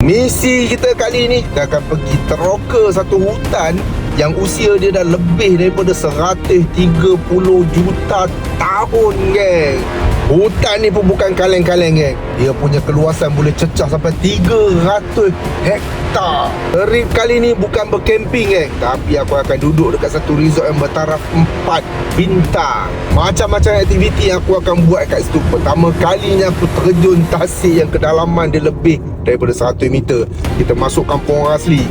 Misi kita kali ni, kita akan pergi teroka satu hutan yang usia dia dah lebih daripada 130 juta tahun, geng. Hutan ni pun bukan kaleng-kaleng, geng. Dia punya keluasan boleh cecah sampai 300 hektar. Trip kali ni bukan berkemping, geng, tapi aku akan duduk dekat satu resort yang bertaraf 4 bintang. Macam-macam aktiviti yang aku akan buat kat situ. Pertama kalinya aku terjun tasik yang kedalaman dia lebih daripada 100 meter. Kita masuk kampung orang asli,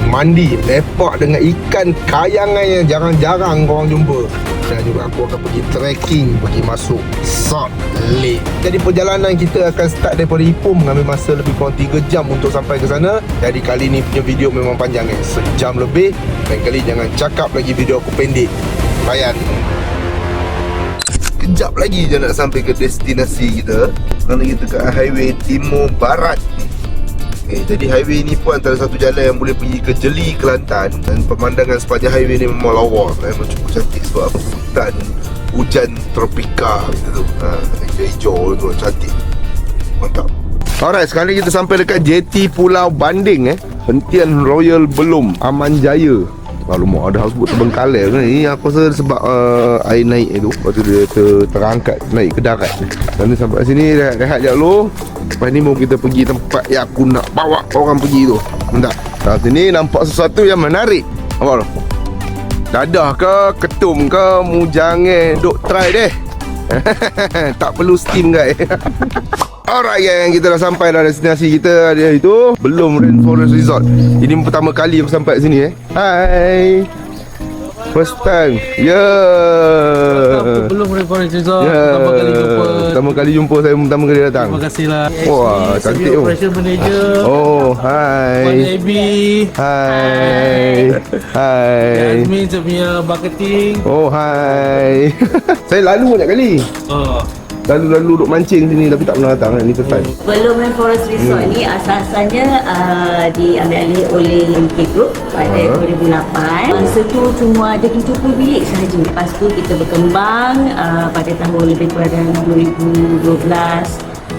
mandi, lepak dengan ikan kayangan yang jarang-jarang korang jumpa. Dan juga aku akan pergi trekking, pergi masuk Salt Lake. Jadi perjalanan kita akan start daripada Ipoh, mengambil masa lebih kurang 3 jam untuk sampai ke sana. Jadi kali ni punya video memang panjang, sejam lebih. Lain kali jangan cakap lagi video aku pendek. Layan. Kejap lagi je nak sampai ke destinasi kita. Kerana kita kat highway timur barat. Jadi highway ni pun antara satu jalan yang boleh pergi ke Jeli, Kelantan. Dan pemandangan sepanjang highway ni memang lawa, memang cukup cantik sebab hutan hujan tropika gitu tu. Hijau-hijau tu, cantik. Mantap. Alright, sekarang ni kita sampai dekat JT Pulau Banding, hentian Royal Belum, Aman Jaya. Kalau mau ada houseboat terbengkalai kan. Ini aku rasa sebab air naik tu, lepas tu dia terangkat naik ke darat. Dan sampai sini rehat je dulu. Lepas ni mau kita pergi tempat yang aku nak bawa orang pergi tu. Entah. Kat sini nampak sesuatu yang menarik. Apa tu? Dadah ke, ketum ke, mujangeh, duk try deh. Tak perlu steam, guys. Alright, yang kita dah sampai dah destinasi kita dia itu Belum Rainforest Resort. Ini pertama kali aku sampai sini. Hai. First time. Belum Rainforest Resort. Pertama kali jumpa. Pertama kali jumpa, saya pertama kali datang. Terima kasihlah. Wah, cantik tu. Operation Manager. Oh, hai. Puan Abby. Hai. Hai. Admin saya punya marketing. Oh, hai. Saya lalu banyak kali. Oh. Lalu duduk mancing sini tapi tak pernah datang kan. Ni first time. Belum Rainforest Resort ni asal-asalnya diambil alih oleh UK Group pada 2008. Masa tu cuma ada 70 bilik sahaja. Lepas tu kita berkembang pada tahun lebih kurang 2012.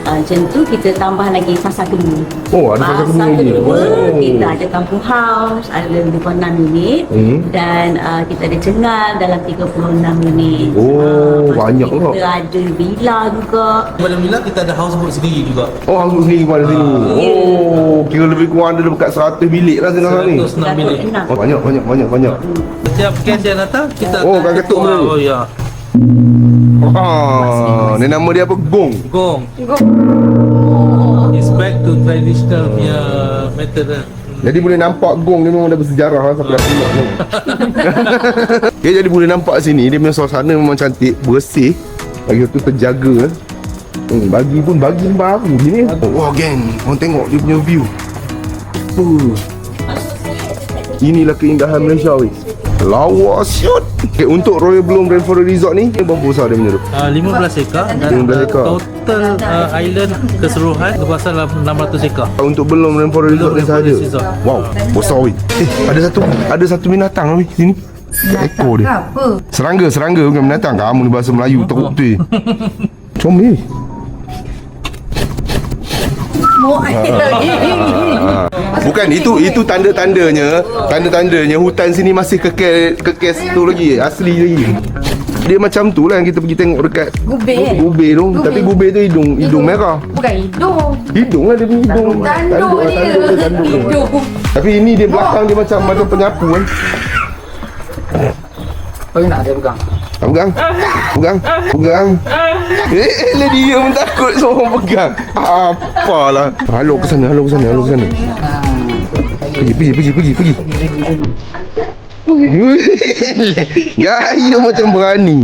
Macam tu kita tambah lagi fasa kedua. Oh, ada fasa kedua lagi. Kedua, kita ada kampung house, ada lebih kurang 6 unit. Dan kita ada cengal dalam 36 unit. Oh, banyak kita lah. ada villa juga. Pada Mila kita ada houseboat sendiri juga. Oh, houseboat sendiri pada sini. Oh, kira lebih kurang ada dekat 100 bilik lah sekarang ni. 106 bilik. Oh, banyak. Setiap guest yang datang kita Oh, akan akan ketuk dulu. Oh ya. Ni nama dia apa? Gong. Gong. It's back to traditional punya method lah. Jadi boleh nampak gong dia memang dah bersejarah lah sampai dah punak ni. Okay, jadi boleh nampak sini dia punya suasana memang cantik, bersih. Lagi tu terjaga. Bagi baru gini. Wah, geng, korang tengok dia punya view. Inilah keindahan Malaysia, weh. Lawa siut. Okay, untuk Royal Belum Rainforest Resort ni, berapa besar dia punya tu? 15 ekar dan 15 ekar. total island keseluruhan luasan 600 ekar. Untuk Belum Rainforest Resort ni sahaja. Rainforest Resort. Wow, besar weh. Ada satu binatang weh sini. Ekor dia. Apa? Serangga bukan binatang. Kamu ni bahasa Melayu teruk tu. Comel. Bukan, itu tanda-tandanya hutan sini masih kekes tu lagi, asli lagi. Dia macam tu lah yang kita pergi tengok dekat gubeh tu. Tapi gubeh tu hidung merah. Bukan hidung. Hidung lah dia punya hidung. Tanduk dia. Tanduk. Tapi ini dia belakang dia macam penyapu kan. Oh, nak dia pegang. Pegang. Lah dia pun takut seorang pegang. Apalah. Halo ke sana. Pergi. Gaya macam berani.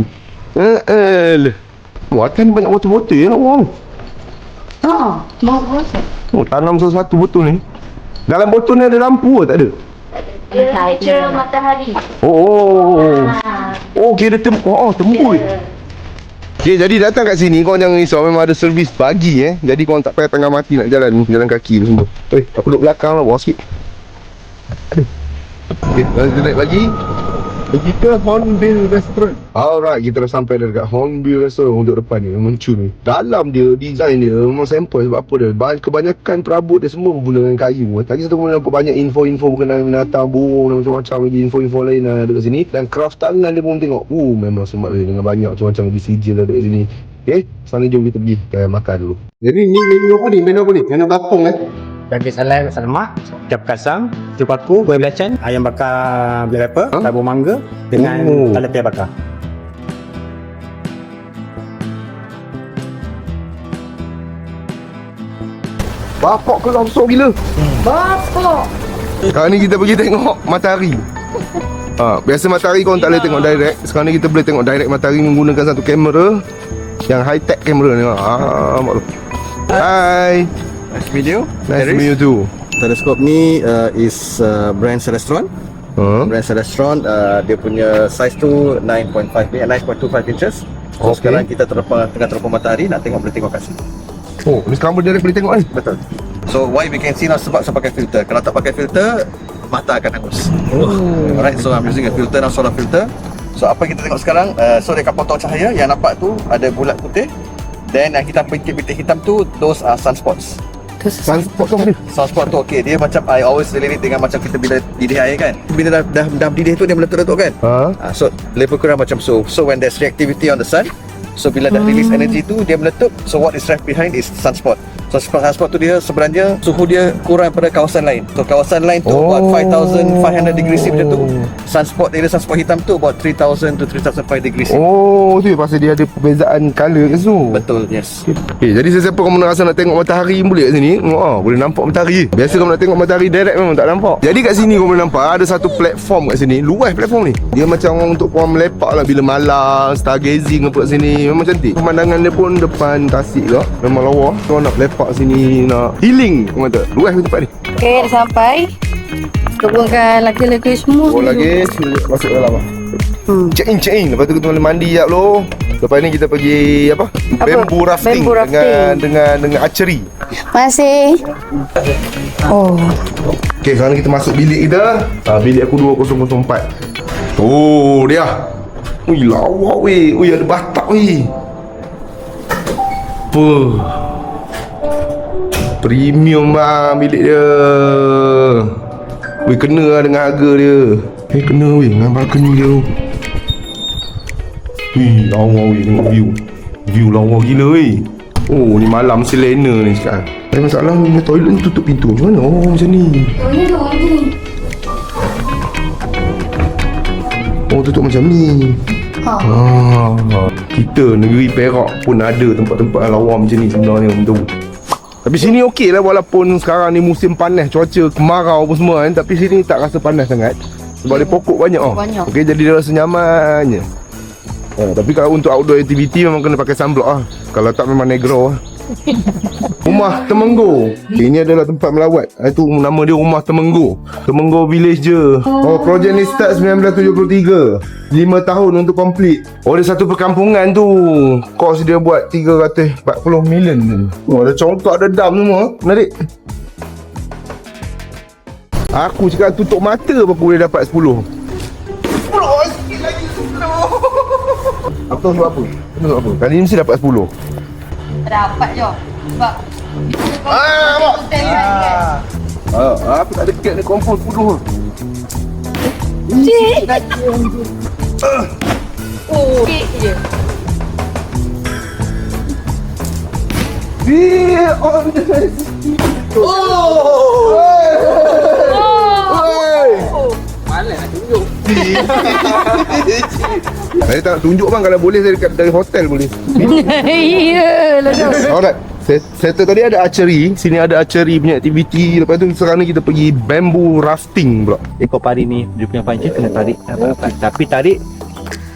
Buatan banyak botol-botol ya nak buang. Mau proses. Oh, tanam sesuatu botol ni. Dalam botol ni ada lampu tak ada? Dia matahari. Oh, kira tembus. Okay, jadi datang kat sini korang jangan risau, memang ada servis pagi Jadi korang tak payah tengah mati nak jalan kaki tu semua. Aku duduk belakang lah, bawah sikit. Okay, kita naik pagi. Kita Hornbill Restaurant. Alright, kita dah sampai dekat Hornbill Restaurant untuk depan ni. Memang cun ni. Dalam dia, design dia memang sampel. Sebab apa dia? Kebanyakan perabot dia semua menggunakan kayu. Tadi saya boleh nampak banyak info-info berkenaan binatang, burung dan macam-macam lagi info-info lain dekat sini. Dan craft tangan dia pun tengok. Memang smart dia dengan banyak macam-macam disijil dekat sini. Okay, sana jom kita pergi makan dulu. Jadi ni menu apa ni? Menu apa ni? Menu bakong Daging salai rasa lemak, cap kasam, cuka paku, kuih belacan, ayam bakar black pepper, tabur mangga dengan talapia bakar. Bapak kau besar gila. Bapak. Sekarang ni kita pergi tengok matahari. Biasa matahari korang tak boleh tengok direct. Sekarang ni kita boleh tengok direct matahari menggunakan satu kamera yang high tech kamera ni. Hai. Nice to meet you. Nice to meet you too. Teleskop ni is brand Celestron. Brand Celestron, dia punya size tu 9.25 inches. So sekarang kita tengah terpang matahari, nak tengok boleh tengok kat sini. Ni sekarang boleh tengok ni. Betul. So why we can see now sebab saya pakai filter. Kalau tak pakai filter, mata akan hangus. Alright, so I'm using a filter now, solar filter. So apa kita tengok sekarang, so dekat potong cahaya yang nampak tu ada bulat putih. Then yang hitam bintik-bintik hitam tu, those are sunspots. Sunspot tu apa ni? Sunspot tu okey, dia macam I always relate dengan macam kita bila didih air kan. Bila dah didih tu dia meletup-letup kan. So lebih kurang macam so. So when there's reactivity on the sun, so bila dah release energy tu dia meletup. So what is left behind is sunspot. So sunspot tu dia sebenarnya suhu dia kurang pada kawasan lain. So kawasan lain tu about 5,500 degrees C macam tu. Sunspot dia sunspot hitam tu about 3,000 to 3,500 degrees C. Tu pasal dia ada perbezaan colour kat situ. Betul, yes. Jadi sesiapa kamu nak rasa nak tengok matahari boleh kat sini. Boleh nampak matahari. Biasa kamu nak tengok matahari direct memang tak nampak. Jadi kat sini kamu boleh nampak ada satu platform kat sini. Luas platform ni. Dia macam untuk korang melepak lah bila malam, stargazing apa kat sini. Memang cantik. Pemandangan dia pun depan tasik ke. Memang lawa. Kalau nak lepak sini, nak healing, kau kata luas tempat ni. Okay, dah sampai. Turunkan laki-laki semua. Lagi masuk dalam lah. Check in. Lepas tu kita boleh mandi sekejap dulu. Lepas ni kita pergi bamboo rafting, dengan archery. Masih. Okay, sekarang kita masuk bilik kita. Bilik aku 2004. Dia. Ui, lawa weh. Ui, ada batak weh. Premium lah bilik dia. Weh, kena lah dengan harga dia. Kena weh dengan balcony dia tu. Weh, lawa weh, tengok view lawa gila weh. Ni malam mesti lena ni sekarang. Ada masalah ni, toilet ni tutup pintu macam mana? Macam ni. Tutup macam ni. Kita negeri Perak pun ada tempat-tempat lawa macam ni sebenarnya betul. Tapi sini okey lah walaupun sekarang ni musim panas, cuaca kemarau pun semua kan. Tapi sini tak rasa panas sangat sebab dia pokok banyak. Okey, jadi dia rasa nyamannya. Tapi kalau untuk outdoor activity memang kena pakai sunblock lah. Kalau tak memang negro lah. Rumah Temenggo. Ini adalah tempat melawat. Itu nama dia Rumah Temenggo. Temenggo Village je. Projek ni start 1973. 5 tahun untuk complete. Dia satu perkampungan tu. Kos dia buat 340 million. Ada congkak, ada dam semua. Menarik. Aku cakap tutup mata apa aku boleh dapat 10. 10 sikit lagi 10. Apa sebab apa? Kali ni mesti dapat 10. Dapat je. Sebab aku tak dekat ni confirm 10. sikit je. Malas nak tunjuk. Saya tak nak tunjuk bang, kalau boleh saya dekat dari hotel boleh. Iyalah tu. Alright. Settle tadi ada archery. Sini ada archery punya aktiviti. Lepas tu sekarang ni kita pergi bamboo rafting pula. Ekor pari ni dia punya pancing kena tarik rapat-rapat. Tapi tarik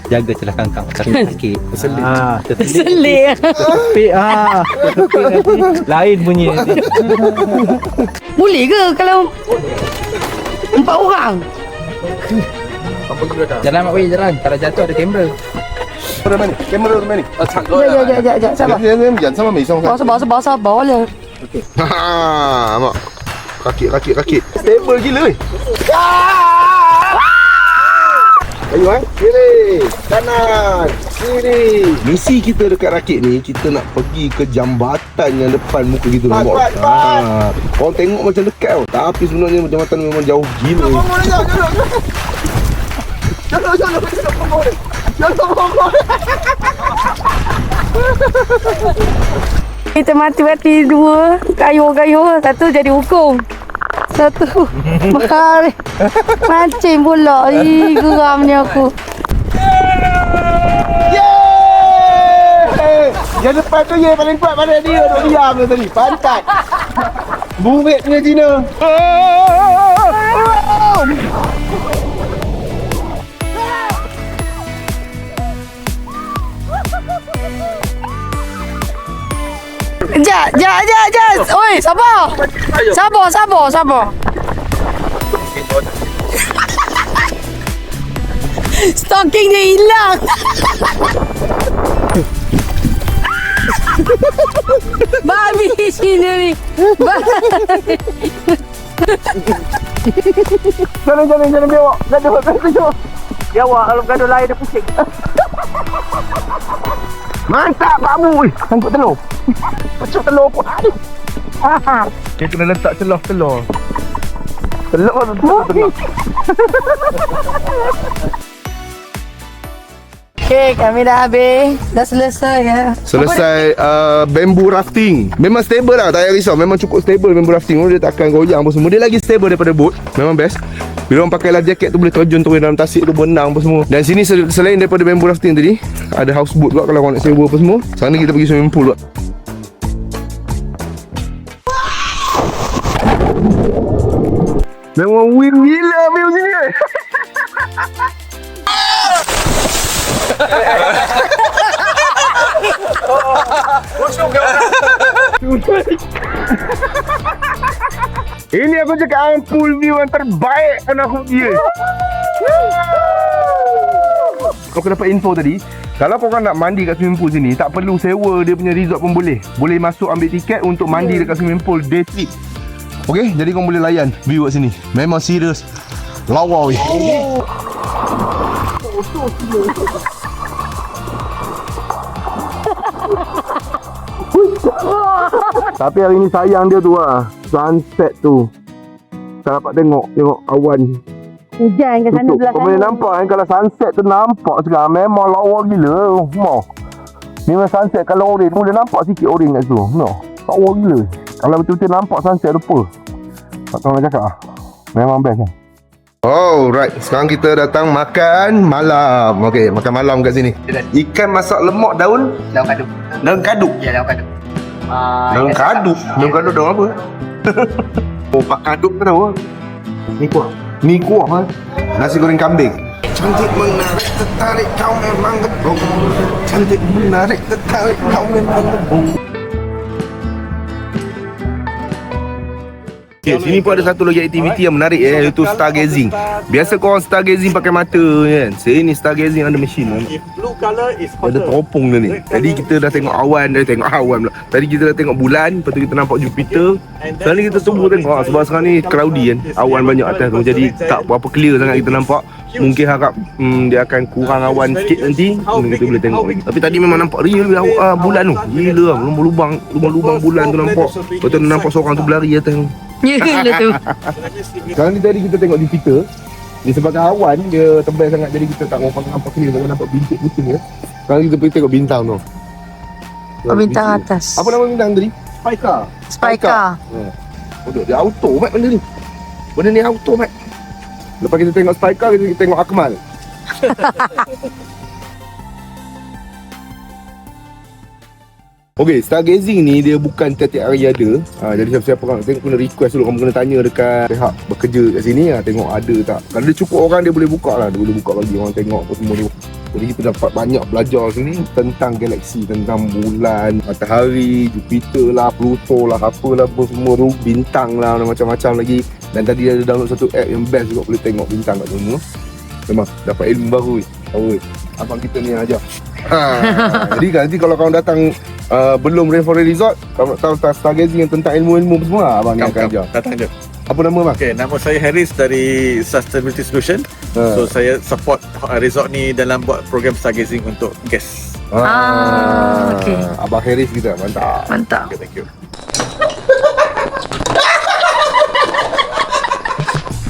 jaga celah kangkang. Sakit. Selit. Tertepik nanti. Lain bunyi nanti. Boleh ke kalau 4 orang? Jalan Mak Wei, jalan. Kalau jatuh ada kamera. Kamera ni? Kamera tu ni? Sekejap. Sabar. Jangan sama Mei Song. Sabar je. Mak. Rakit. Stable gila weh. Ayo kiri, kanan, kiri. Misi kita dekat rakit ni, kita nak pergi ke jambatan yang depan muka kita tu, bos. Korang tengok macam dekat tau, tapi sebenarnya jambatan memang jauh gila. Kita mati-mati dua kayu-kayu, satu jadi hukum. Satu mahal mancing pula. Geramnya aku. Yang depan tu ye paling kuat pada dia. Duk diam dia tadi. Pantat. Burik punya Cina. Jat. Oi, sabar. Stocking dia hilang. Babi sini ni. Jangan biawak. Gaduh. Biawak kalau gaduh lain dia pusing. Mantap Pak Mu. Sangkut telur. Pecah telur pun ada. Dia kena letak celah telur. Telur tu. Okey, kami dah habis. Dah selesai ya. Selesai bamboo rafting. Memang stable lah, tak payah risau. Memang cukup stable bamboo rafting. Dia takkan goyang apa semua. Dia lagi stable daripada boat. Memang best. Bila orang pakai life jacket tu boleh terjun turun dalam tasik tu, berenang apa semua. Dan sini selain daripada bamboo rafting tadi, ada houseboat juga kalau korang nak sewa apa semua. Sana kita pergi swimming pool juga. Memang win gila view sini. Ini aku cakap pool view yang terbaik kan aku dia. Aku dapat info tadi, kalau korang nak mandi kat swimming pool sini, tak perlu sewa dia punya resort pun boleh. Boleh masuk ambil tiket untuk mandi dekat swimming pool day trip. Okey, jadi korang boleh layan view kat sini. Memang serius lawa weh. Tapi hari ni sayang dia tu lah, sunset tu tak dapat tengok awan Hujan kat sana tutup. belah Kau boleh nampak kan, kalau sunset tu nampak sekarang memang lawa gila. Memang sunset kalau orange boleh nampak sikit orange kat situ. Lawa gila. Kalau betul-betul nampak sunset lupa. Tak tahu nak cakap lah. Memang best lah. Alright, sekarang kita datang makan malam. Okey, makan malam kat sini. Ikan masak lemak daun kaduk. Daun kaduk? Ya, daun kaduk. Daun kaduk? Daun kaduk daun apa? Pak kaduk kan tahu? Mi kuah kan? Nasi goreng kambing. Cantik menarik tertarik kau memang gebong. Cantik menarik tertarik kau memang gebong. Okay, sini pun ada satu lagi aktiviti yang menarik iaitu stargazing. Biasa korang stargazing pakai mata kan. Sini stargazing ada mesin. Blue color is Ada teropong dia ni. Tadi kita dah tengok awan, pula. Tadi kita dah tengok bulan, lepas tu kita nampak Jupiter. Sekarang ni kita tunggu tengok sebab sekarang ni cloudy kan. Awan banyak atas tu. Jadi tak berapa clear sangat kita nampak. Mungkin harap dia akan kurang awan sikit nanti, kita boleh tengok. Tapi tadi memang nampak real bulan tu. Gila lah, lubang-lubang bulan tu nampak. Lepas tu nampak seorang tu berlari atas tu. Gila tu. Sekarang ni tadi kita tengok Jupiter. Disebabkan awan dia tebal sangat, jadi kita tak nampak clear. Tak nampak bintik putih ya. Sekarang kita pergi tengok bintang tu. Bintang atas. Apa nama bintang tadi? Spica. Dia auto mat benda ni. Benda ni auto mat. Lepas kita tengok Spica, kita tengok Akmal. Okey, stargazing ni dia bukan tiap-tiap hari ada. Jadi siapa-siapa orang nak tengok kena request dulu. Kamu kena tanya dekat pihak bekerja kat sini tengok ada tak. Kalau dia cukup orang dia boleh buka lah. Dia boleh buka bagi orang tengok apa semua tu. Jadi kita dapat banyak belajar sini tentang galaksi, tentang bulan, matahari, Jupiter lah, Pluto lah, apalah apa semua tu, bintang lah, macam-macam lagi. Dan tadi ada download satu app yang best juga boleh tengok bintang kat semua. Memang dapat ilmu baru. Abang kita ni ajar. Jadi nanti kalau kau datang belum Rainforest Resort, kau nak tahu stargazing yang tentang ilmu-ilmu semua, abang ni akan ajar. Datang je. Apa nama bang? Okay, nama saya Harris dari Sustainability Solution. So saya support resort ni dalam buat program stargazing untuk guest. Okey. Abang Harris kita, mantap. Mantap. Okay, thank you.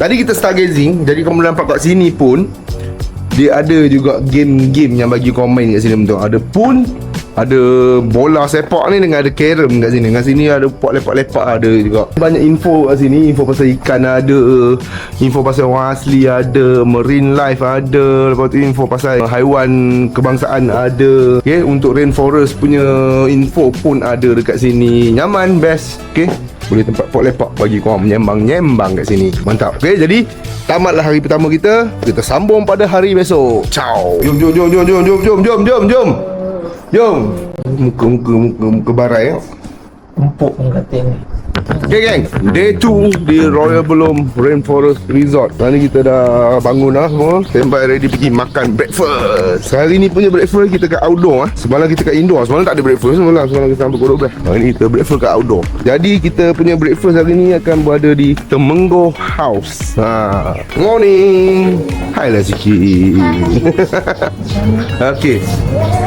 Tadi kita stargazing, jadi kamu nampak kat sini pun dia ada juga game-game yang bagi kau main kat sini, betul. Ada pool, ada bola sepak ni dengan ada carom kat sini. Kat sini ada pot lepak-lepak ada juga. Banyak info kat sini, info pasal ikan ada, info pasal orang asli ada, marine life ada, lepas tu info pasal haiwan kebangsaan ada. Okey, untuk rainforest punya info pun ada dekat sini. Nyaman, best. Okey. Boleh tempat pot lepak bagi korang menyembang-nyembang kat sini. Mantap. Okey, jadi tamatlah hari pertama kita. Kita sambung pada hari besok. Ciao. Jom. Muka barai. Empuk pun kata ni. Okay geng, day 2 di Royal Belum Rainforest Resort. Hari ni kita dah bangun dah semua, standby ready pergi makan breakfast. Hari ni punya breakfast kita kat outdoor. Semalam kita kat indoor. Semalam tak ada breakfast. Semalam kita sampai pukul 12. Hari ni kita breakfast kat outdoor. Jadi kita punya breakfast hari ni akan berada di Temenggo House. Morning. Hai lah sikit. Okay,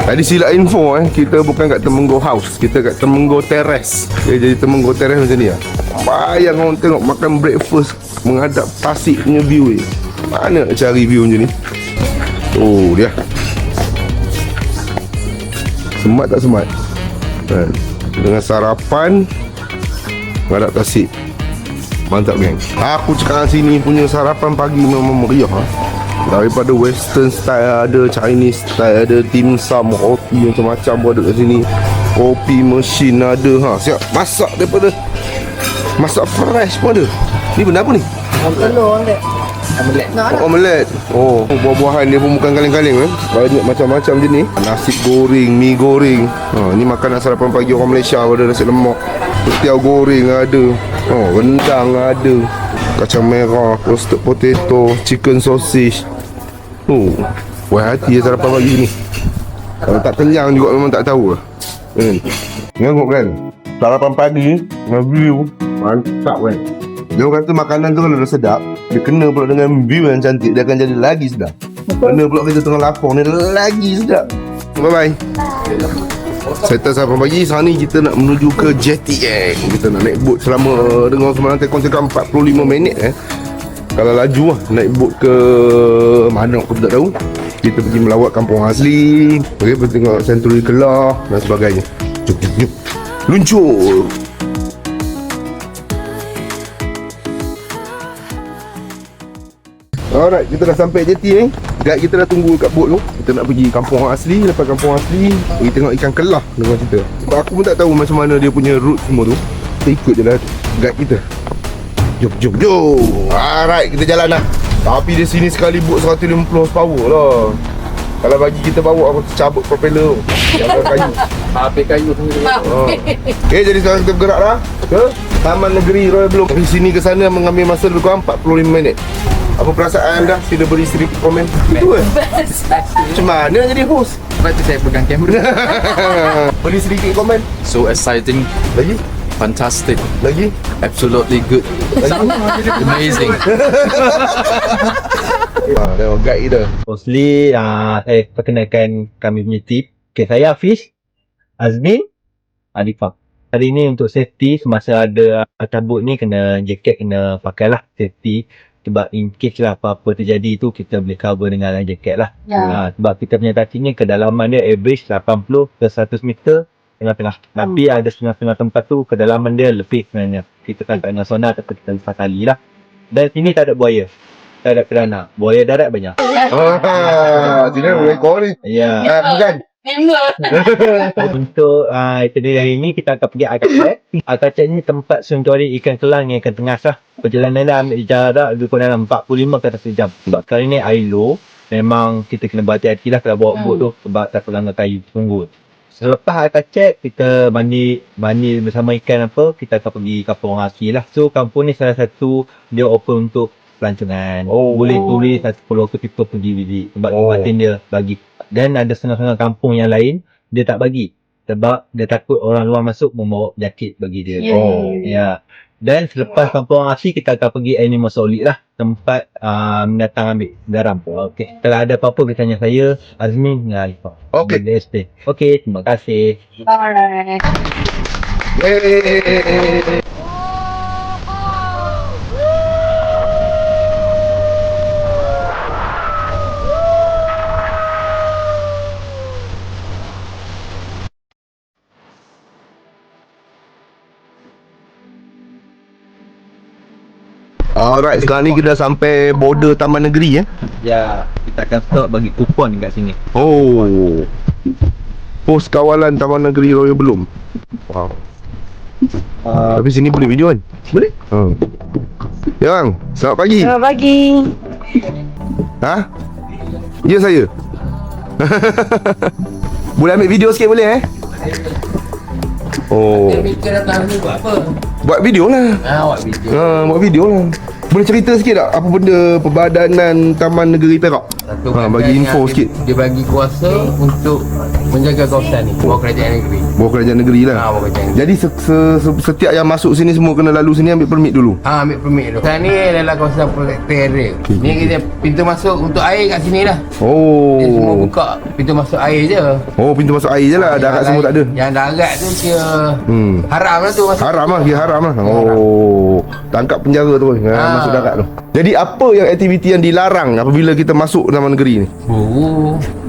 tadi silap info kita bukan kat Temenggo House, kita kat Temenggo Terrace. Jadi Temenggo Terrace macam ni lah. Bayang orang tengok makan breakfast menghadap tasik punya view ni. Mana nak cari view macam ni? Oh dia. Semat tak semat? Dengan sarapan menghadap tasik. Mantap geng. Aku cakap sini punya sarapan pagi memang meriah Daripada western style ada, Chinese style ada, dim sum, roti macam-macam pun ada kat sini. Kopi mesin ada. Siap masak daripada masak fresh pun ada. Ni benda apa ni? Telur dia. Omelette. Buah-buahan dia pun bukan kaleng-kaleng Banyak macam-macam jenis. Nasi goreng, mi goreng. Ni makanan sarapan pagi orang Malaysia. Ada nasi lemak, ketiau goreng ada. Rendang ada, kacang merah, roasted potato, chicken sausage. Buat hati sarapan pagi ni. Kalau tak kenyang juga memang tak tahu lah. Tengok kan, sarapan pagi dengan view mantap kan. Dia kata makanan tu kalau dah sedap, dia kena pula dengan view yang cantik, dia akan jadi lagi sedap. Kena pula kita tengah lapar ni lagi sedap. Bye bye. Settle sarapan pagi. Sekarang ni kita nak menuju ke jetty geng. Kita nak naik boat selama, dengar semalam tekon cakap 45 minit kalau laju lah naik boat ke mana aku tak tahu. Kita pergi melawat kampung asli, pergi tengok Century Kelah dan sebagainya. Jom luncur. Alright, kita dah sampai jetty ni. Guide kita dah tunggu kat boat tu. Kita nak pergi kampung orang asli. Lepas kampung asli, pergi tengok ikan kelah dengan kita. Sebab aku pun tak tahu macam mana dia punya route semua tu. Kita ikut je lah guide kita. Jom. Alright, kita jalan lah. Tapi di sini sekali boat 150 horsepower lah. Kalau bagi kita bawa, aku cabut propeller tu. Yang kayu. Habis kayu semua. Okay, jadi sekarang kita bergerak dah ke Taman Negeri Royal Belum. Dari sini ke sana mengambil masa lebih kurang 45 minit. Apa perasaan anda? Sila beri sedikit komen. Itu macam mana jadi host? Lepas tu saya pegang kamera. Beri sedikit komen. So exciting, Lagi? fantastic, Lagi? absolutely good, amazing. Tengok guide kita. Mostly saya perkenalkan kami punya team. Okay, saya Hafiz, Azmin, Arifah. Hari ni untuk safety, semasa ada cabut ni kena jaket kena pakailah safety. Sebab in case lah apa-apa terjadi tu kita boleh cover dengan jaket lah. Sebab kita punya touching ni kedalaman dia average 80 ke 100 meter tengah-tengah. Tapi ada setengah-setengah tempat tu kedalaman dia lebih sebenarnya. Kita tak dengan sonar tapi kita lepas tali lah. Dan sini tak ada buaya. Tak ada kerana. Buaya darat banyak. Sini rekod ni. Ya. Bukan. Untuk itinerary hari ni kita akan pergi Akacet. Akacet ni tempat sanctuary ikan kelang yang ikan tengas lah. Perjalanan dia ambil jarak lebih kurang dalam 45 ke 1 jam. Sebab kali ni air low, memang kita kena berhati-hati lah kalau bawa boat tu sebab tak pelanggar kayu tunggu. Selepas Akacet kita mandi bersama ikan apa, kita akan pergi kampung orang asli lah. So kampung ni salah satu dia open untuk pelancongan. Boleh tulis kalau ke people pergi visit sebab tempatan dia bagi. Dan ada setengah-setengah kampung yang lain dia tak bagi sebab dia takut orang luar masuk membawa penyakit bagi dia. Ya. Dan selepas kampung asli kita akan pergi Animal Solid lah, tempat mendatang ambil garam. Okey. Kalau ada apa-apa boleh tanya saya, Azmin dengan Alifah. Okey. Okey, terima kasih. Alright. Alright, sekarang ni kita dah sampai border Taman Negeri Ya, kita akan stop bagi kupon dekat sini. Oh. Pos kawalan Taman Negeri Royal Belum. Wow. Tapi sini boleh video kan? Boleh. Yang, selamat pagi. Selamat pagi. Ha? Ya saya. Boleh ambil video sikit boleh Oh. Mikir datang ni buat apa? Buat video lah. Buat video. Buat video lah. Boleh cerita sikit tak apa benda Perbadanan Taman Negeri Perak? Satu bagi info sikit. Dia bagi kuasa untuk menjaga kawasan ni, bawah kerajaan negeri. Bawah kerajaan negeri lah. Bawah kerajaan negeri. Jadi setiap yang masuk sini semua kena lalu sini ambil permit dulu. Ambil permit dulu. Sekarang ni adalah kawasan protected area. Ni kita pintu masuk untuk air kat sini lah. Dia semua buka pintu masuk air je. Pintu masuk air je lah. Darat semua tak ada. Yang darat tu kira haram lah tu masuk. Haram lah, kira haram lah. Tangkap penjara tu masuk darat tu. Jadi apa yang aktiviti yang dilarang apabila kita masuk Taman Negeri ni?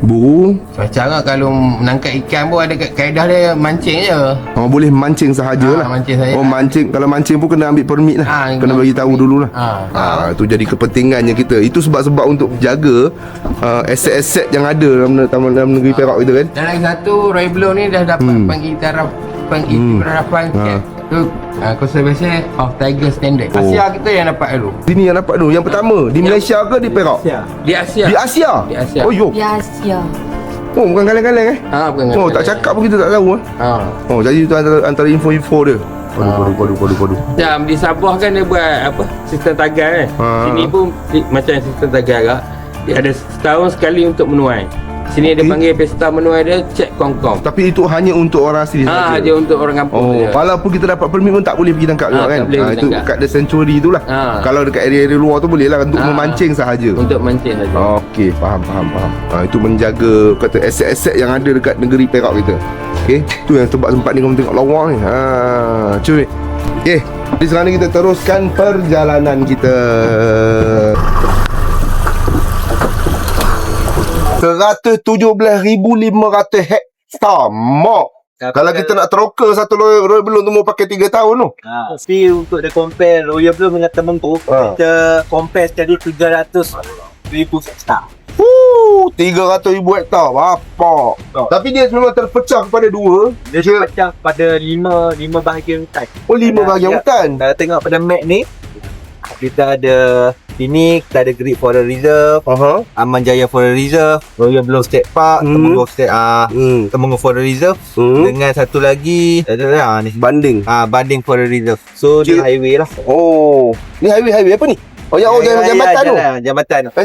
Buru. Macam lah kalau menangkap ikan pun ada kaedah dia mancing je. Boleh mancing sahaja lah. Mancing saja. Mancing. Kalau mancing pun kena ambil permit lah. Kena bagi tahu dulu lah. Itu jadi kepentingannya kita. Itu sebab-sebab untuk jaga aset-aset yang ada dalam negeri Perak kita kan. Dan lagi satu, Royal Belum ni dah dapat pengiktirafan tu conservation of tiger standard. Asia kita yang dapat dulu. Sini yang dapat dulu. Yang pertama di Malaysia ke di Perak? Di Asia. Di Asia. Di Asia. Oh yo. Di Asia. Bukan kaleng-kaleng Bukan tak cakap pun kita tak tahu jadi itu antara info-info dia. Padu. Macam di Sabah kan dia buat apa? Sistem tagar kan. Sini pun macam sistem tagar agak. Dia ada setahun sekali untuk menuai. Sini dia panggil pesta menuai dia cek kongkong. Tapi itu hanya untuk orang asli saja. Dia untuk orang kampung saja. Walaupun kita dapat permit pun tak boleh pergi tangkap juga kan. Itu kat the sanctuary tu lah. Kalau dekat area-area luar tu boleh lah untuk memancing sahaja. Untuk mancing saja. Okey, faham. Itu menjaga kata aset-aset yang ada dekat negeri Perak kita. Okey, tu yang tempat sempat ni kamu tengok lawa ni. Cuy. Okey, jadi sekarang ni kita teruskan perjalanan kita. 117,500 hektar. Kalau kita nak teroka satu Royal Belum tu mau pakai 3 tahun tu. Tapi untuk dia compare Royal Belum dengan Temenggung, kita compare sekali 300,000 hektar. 300,000 hektar. Apa? Tapi dia memang terpecah kepada dua. Dia terpecah pada 5 bahagian hutan. 5 bahagian hutan. Kalau tengok pada map ni, kita ada sini kita ada Great Forest Reserve, Aman Jaya Forest Reserve, Royal Belum State Park, Temenggung State Temenggung Forest Reserve, dengan satu lagi ni Banding. Banding Forest Reserve. So dia highway lah. Ni highway apa ni? Jambatan tu.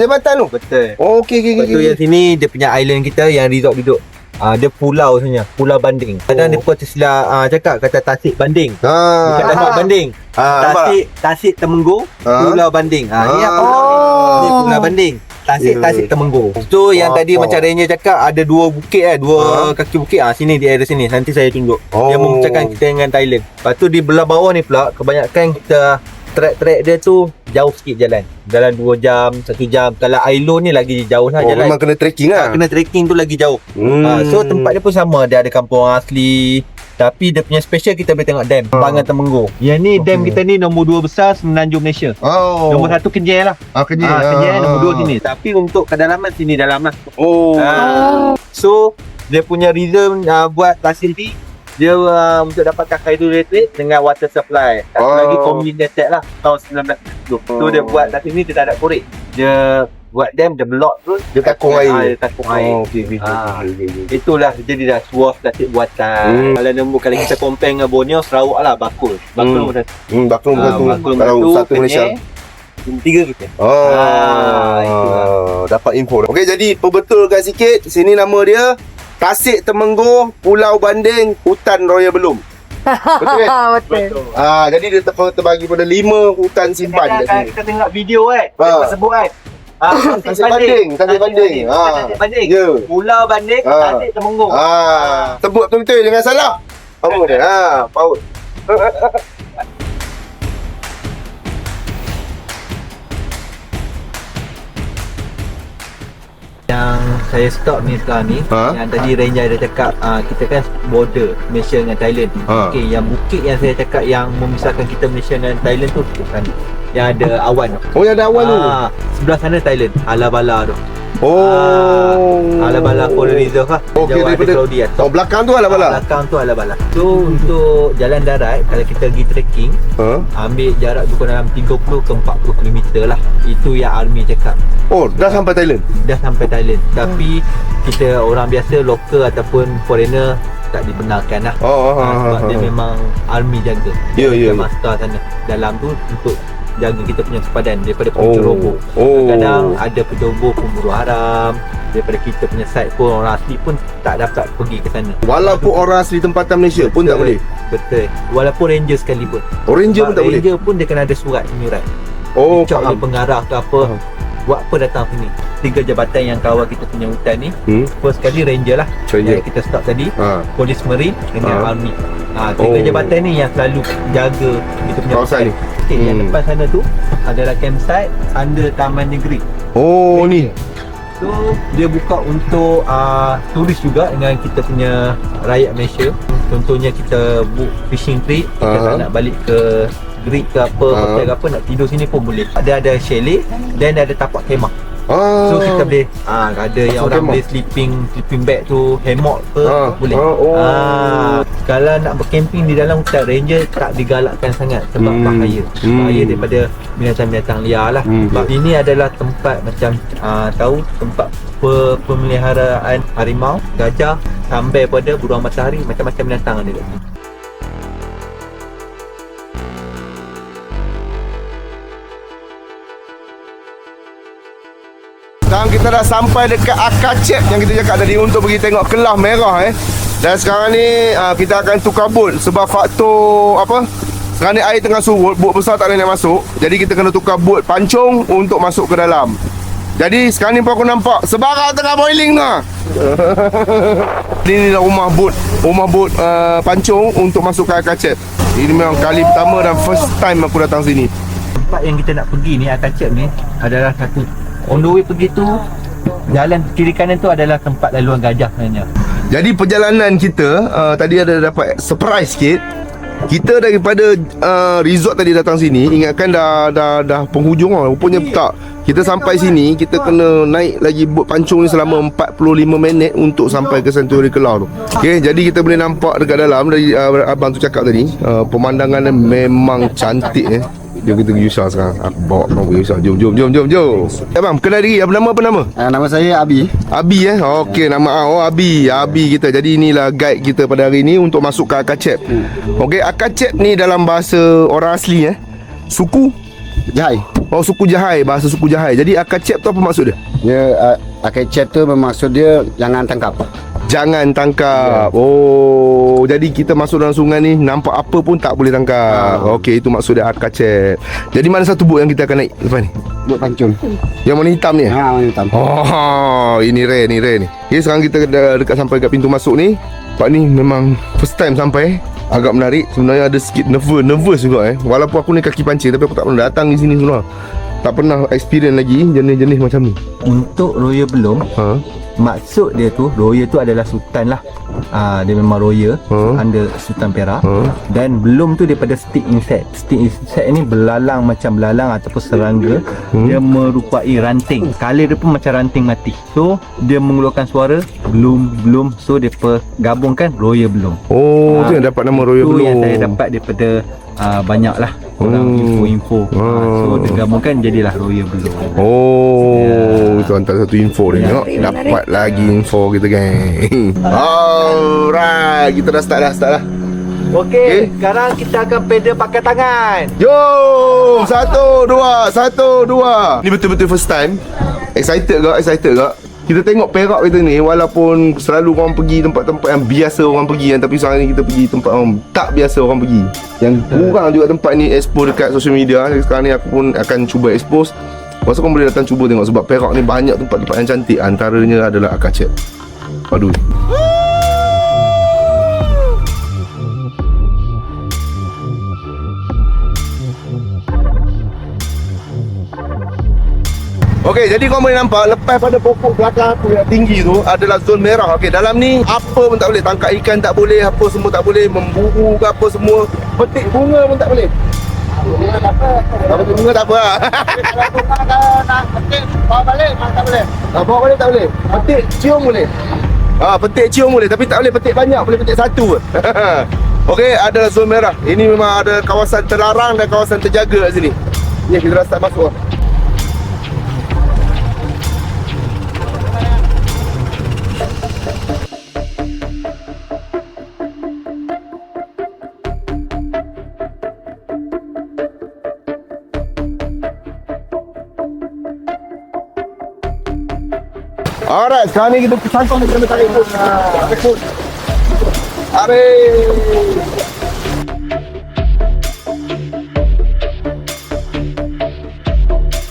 Jambatan tu. Betul. Okey. Betul yang sini dia punya island kita yang resort duduk. Dia pulau sebenarnya, Pulau Banding. Kadang dia pun tersilap cakap kata Tasik Banding. Bukan Tasik Banding. Tasik Temenggung, Pulau Banding. Ni apa? Ni Pulau Banding. Tasik Temenggung. So yang tadi macam Ranger cakap ada dua bukit dua kaki bukit. Sini di area sini. Nanti saya tunjuk. Yang memecahkan kita dengan Thailand. Lepas tu di belah bawah ni pula kebanyakan kita track dia tu jauh sikit jalan 2 jam, 1 jam. Kalau Ailo ni lagi jauh lah jalan. Memang kena trekking lah. Kena trekking tu lagi jauh. So tempat dia pun sama. Dia ada kampung asli. Tapi dia punya special kita boleh tengok dam Bangan Temenggung. Yang ni dam kita ni nombor 2 besar Semenanjung Malaysia. Nombor 1 Kenyal lah. Kenyal nombor 2 sini. Tapi untuk kedalaman sini dalam lah. So dia punya reason buat facility dia untuk dapatkan hydroelectric dengan water supply. Satu lagi community lah tahun 1970. So dia buat kat sini dia tak ada korek. Dia buat dam, dia block terus dia takung air. Okey. Itulah jadi dah suah plastik buatan. Kalau kita compare dengan Borneo, Sarawak lah bakul. Bakul bukan kalau satu Malaysia. 3 kita. Dapat info. Okey, jadi perbetulkan sikit. Sini nama dia Tasik Temenggung, Pulau Banding, Hutan Royal Belum. Betul kan? Betul. Jadi dia terbagi pada 5 hutan simpan kat sini. Kita tengok video Ha. Kita sebut Tasik banding. Tasik banding. Ya. Pulau Banding, Ha. Tasik Temenggung. Sebut betul-betul jangan salah. Apa dia? Paut. Yang saya stop ni sekarang ni, yang tadi Ranger ada cakap kita kan border Malaysia dengan Thailand. Okey, yang bukit yang saya cakap yang memisahkan kita Malaysia dengan Thailand tu bukan. Yang ada awan tu. Oh, yang ada awan tu. Sebelah sana Thailand, Alabala tu. Alabala Forest Reserve lah. Okey, Jauh ada daripada Saudi lah. belakang tu Alabala. Belakang tu Alabala. So untuk jalan darat, kalau kita pergi trekking, ambil jarak tu dalam 30 ke 40 km lah. Itu yang army cakap. Oh, dah sampai Thailand. Dah sampai Thailand. Tapi kita orang biasa, lokal ataupun foreigner tak dibenarkan lah. Sebab dia memang army jaga. Ya. Master sana. Dalam tu untuk jaga kita punya sepadan daripada penceroboh. Kadang-kadang ada penceroboh pemburu haram. Daripada kita punya side pun orang asli pun tak dapat pergi ke sana. Walaupun orang asli tempatan Malaysia pun tak boleh. Betul. Walaupun ranger sekalipun. Ranger pun tak boleh. Ranger pun dia kena ada surat menyurat. Cop dia pengarah ke apa. Buat apa datang sini. 3 jabatan yang kawal kita punya hutan ni. First sekali ranger lah. Yang kita start tadi. Polis marine dengan army. 3 jabatan ni yang selalu jaga kita punya kawasan ni. Yang depan sana tu adalah campsite under Taman Negeri. Ni. So dia buka untuk turis juga dengan kita punya rakyat Malaysia. Contohnya kita book fishing trip, kita tak nak balik ke Greek ke apa, hotel ke apa, nak tidur sini pun boleh. Ada chalet dan ada tapak kemah. So kita boleh ada yang orang boleh sleeping bag tu, hammock ke boleh. Kalau nak bercamping di dalam hutan, ranger tak digalakkan sangat sebab bahaya daripada binatang-binatang liar lah. Sebab ini adalah tempat macam tahu tempat pemeliharaan harimau, gajah, sampai pada beruang matahari, macam-macam binatang ada kat sini. Sekarang kita dah sampai dekat Akacep yang kita cakap tadi untuk pergi tengok Kelah Merah Dan sekarang ni kita akan tukar bot sebab faktor apa? Sekarang ni air tengah surut, bot besar tak boleh nak masuk. Jadi kita kena tukar bot pancung untuk masuk ke dalam. Jadi sekarang ni pun aku nampak sebarang tengah boiling tu. Ini rumah bot pancung untuk masuk ke Akacep. Ini memang kali pertama dan first time aku datang sini. Tempat yang kita nak pergi ni, Akacep ni adalah satu on the way pergi tu, jalan kiri kanan tu adalah tempat laluan gajah sebenarnya. Jadi perjalanan kita tadi ada dapat surprise sikit. Kita daripada resort tadi datang sini, ingatkan dah penghujung lah. Rupanya tak. Kita sampai sini, kita kena naik lagi bot pancung ni selama 45 minit untuk sampai ke Sanctuary Kelah tu. Okey, jadi kita boleh nampak dekat dalam dari abang tu cakap tadi, pemandangan memang cantik Jom kita pergi Yusha sekarang. Aku bawa kau pergi Yusha. Jom. Abang, kenal diri. Apa nama? Nama saya Abi. Abi Okey, nama Abi. Abi kita. Jadi inilah guide kita pada hari ni untuk masuk ke Akacep. Okey, Akacep ni dalam bahasa orang asli suku Jahai. Suku Jahai, bahasa suku Jahai. Jadi Akacep tu apa maksud dia? Dia Akacep tu bermaksud dia jangan tangkap. Jangan tangkap. Jadi kita masuk dalam sungai ni, nampak apa pun tak boleh tangkap. Okey, itu maksud dia Akacep. Jadi mana satu bot yang kita akan naik lepas ni? Bot pancung. Yang warna hitam ni? Warna hitam. Ini rare ni. Okay, sekarang kita dah dekat sampai kat pintu masuk ni. Pak ni memang first time sampai. Agak menarik. Sebenarnya ada sikit nervous juga Walaupun aku ni kaki pancing, tapi aku tak pernah datang di sini semua. Tak pernah experience lagi jenis-jenis macam ni. Untuk Royal Belum, maksud dia tu, Royal tu adalah sultan lah. Dia memang royal under Sultan Perak. Dan belum tu daripada stick insect. Stick insect ni belalang macam belalang ataupun serangga. Dia merupai ranting. Color dia pun macam ranting mati. So dia mengeluarkan suara belum. So dia gabungkan Royal Belum. Tu yang dapat nama Royal Belum. Itu yang saya dapat daripada banyak lah orang info. So dia gabungkan jadilah Royal Belum. Itu antara satu info dia. Dapat lagi info kita, geng. Alright, kita dah start dah. Okey, sekarang kita akan pedal pakai tangan. Jom, 1, 2. Ni betul-betul first time. Excited gak? Kita tengok Perak kita ni, walaupun selalu orang pergi tempat-tempat yang biasa orang pergi kan, tapi sekarang ni kita pergi tempat yang tak biasa orang pergi. Yang kurang juga tempat ni expose dekat social media. Sekarang ni aku pun akan cuba expose. Masa kau boleh datang cuba tengok, sebab Perak ni banyak tempat-tempat yang cantik. Antaranya adalah Akacep. Aduh. Okey, jadi kau boleh nampak lepas pada pokok belakang aku yang tinggi tu adalah zon merah. Okey, dalam ni apa pun tak boleh, tangkap ikan tak boleh, apa semua tak boleh, memburu ke apa semua, petik bunga pun tak boleh. Bunga tak apa. Petik bunga tak apa lah. Kalau bunga nak petik bawa balik tak boleh. Bawa balik tak boleh. Petik cium boleh. Petik cium boleh, tapi tak boleh petik banyak, boleh petik satu je. Okey, ada zon merah. Ini memang ada kawasan terlarang dan kawasan terjaga kat sini. Ni kita dah start masuk lah. Alright, sekarang ni kita sangkong ni kena tarik pun. Tarik pun. Tarik.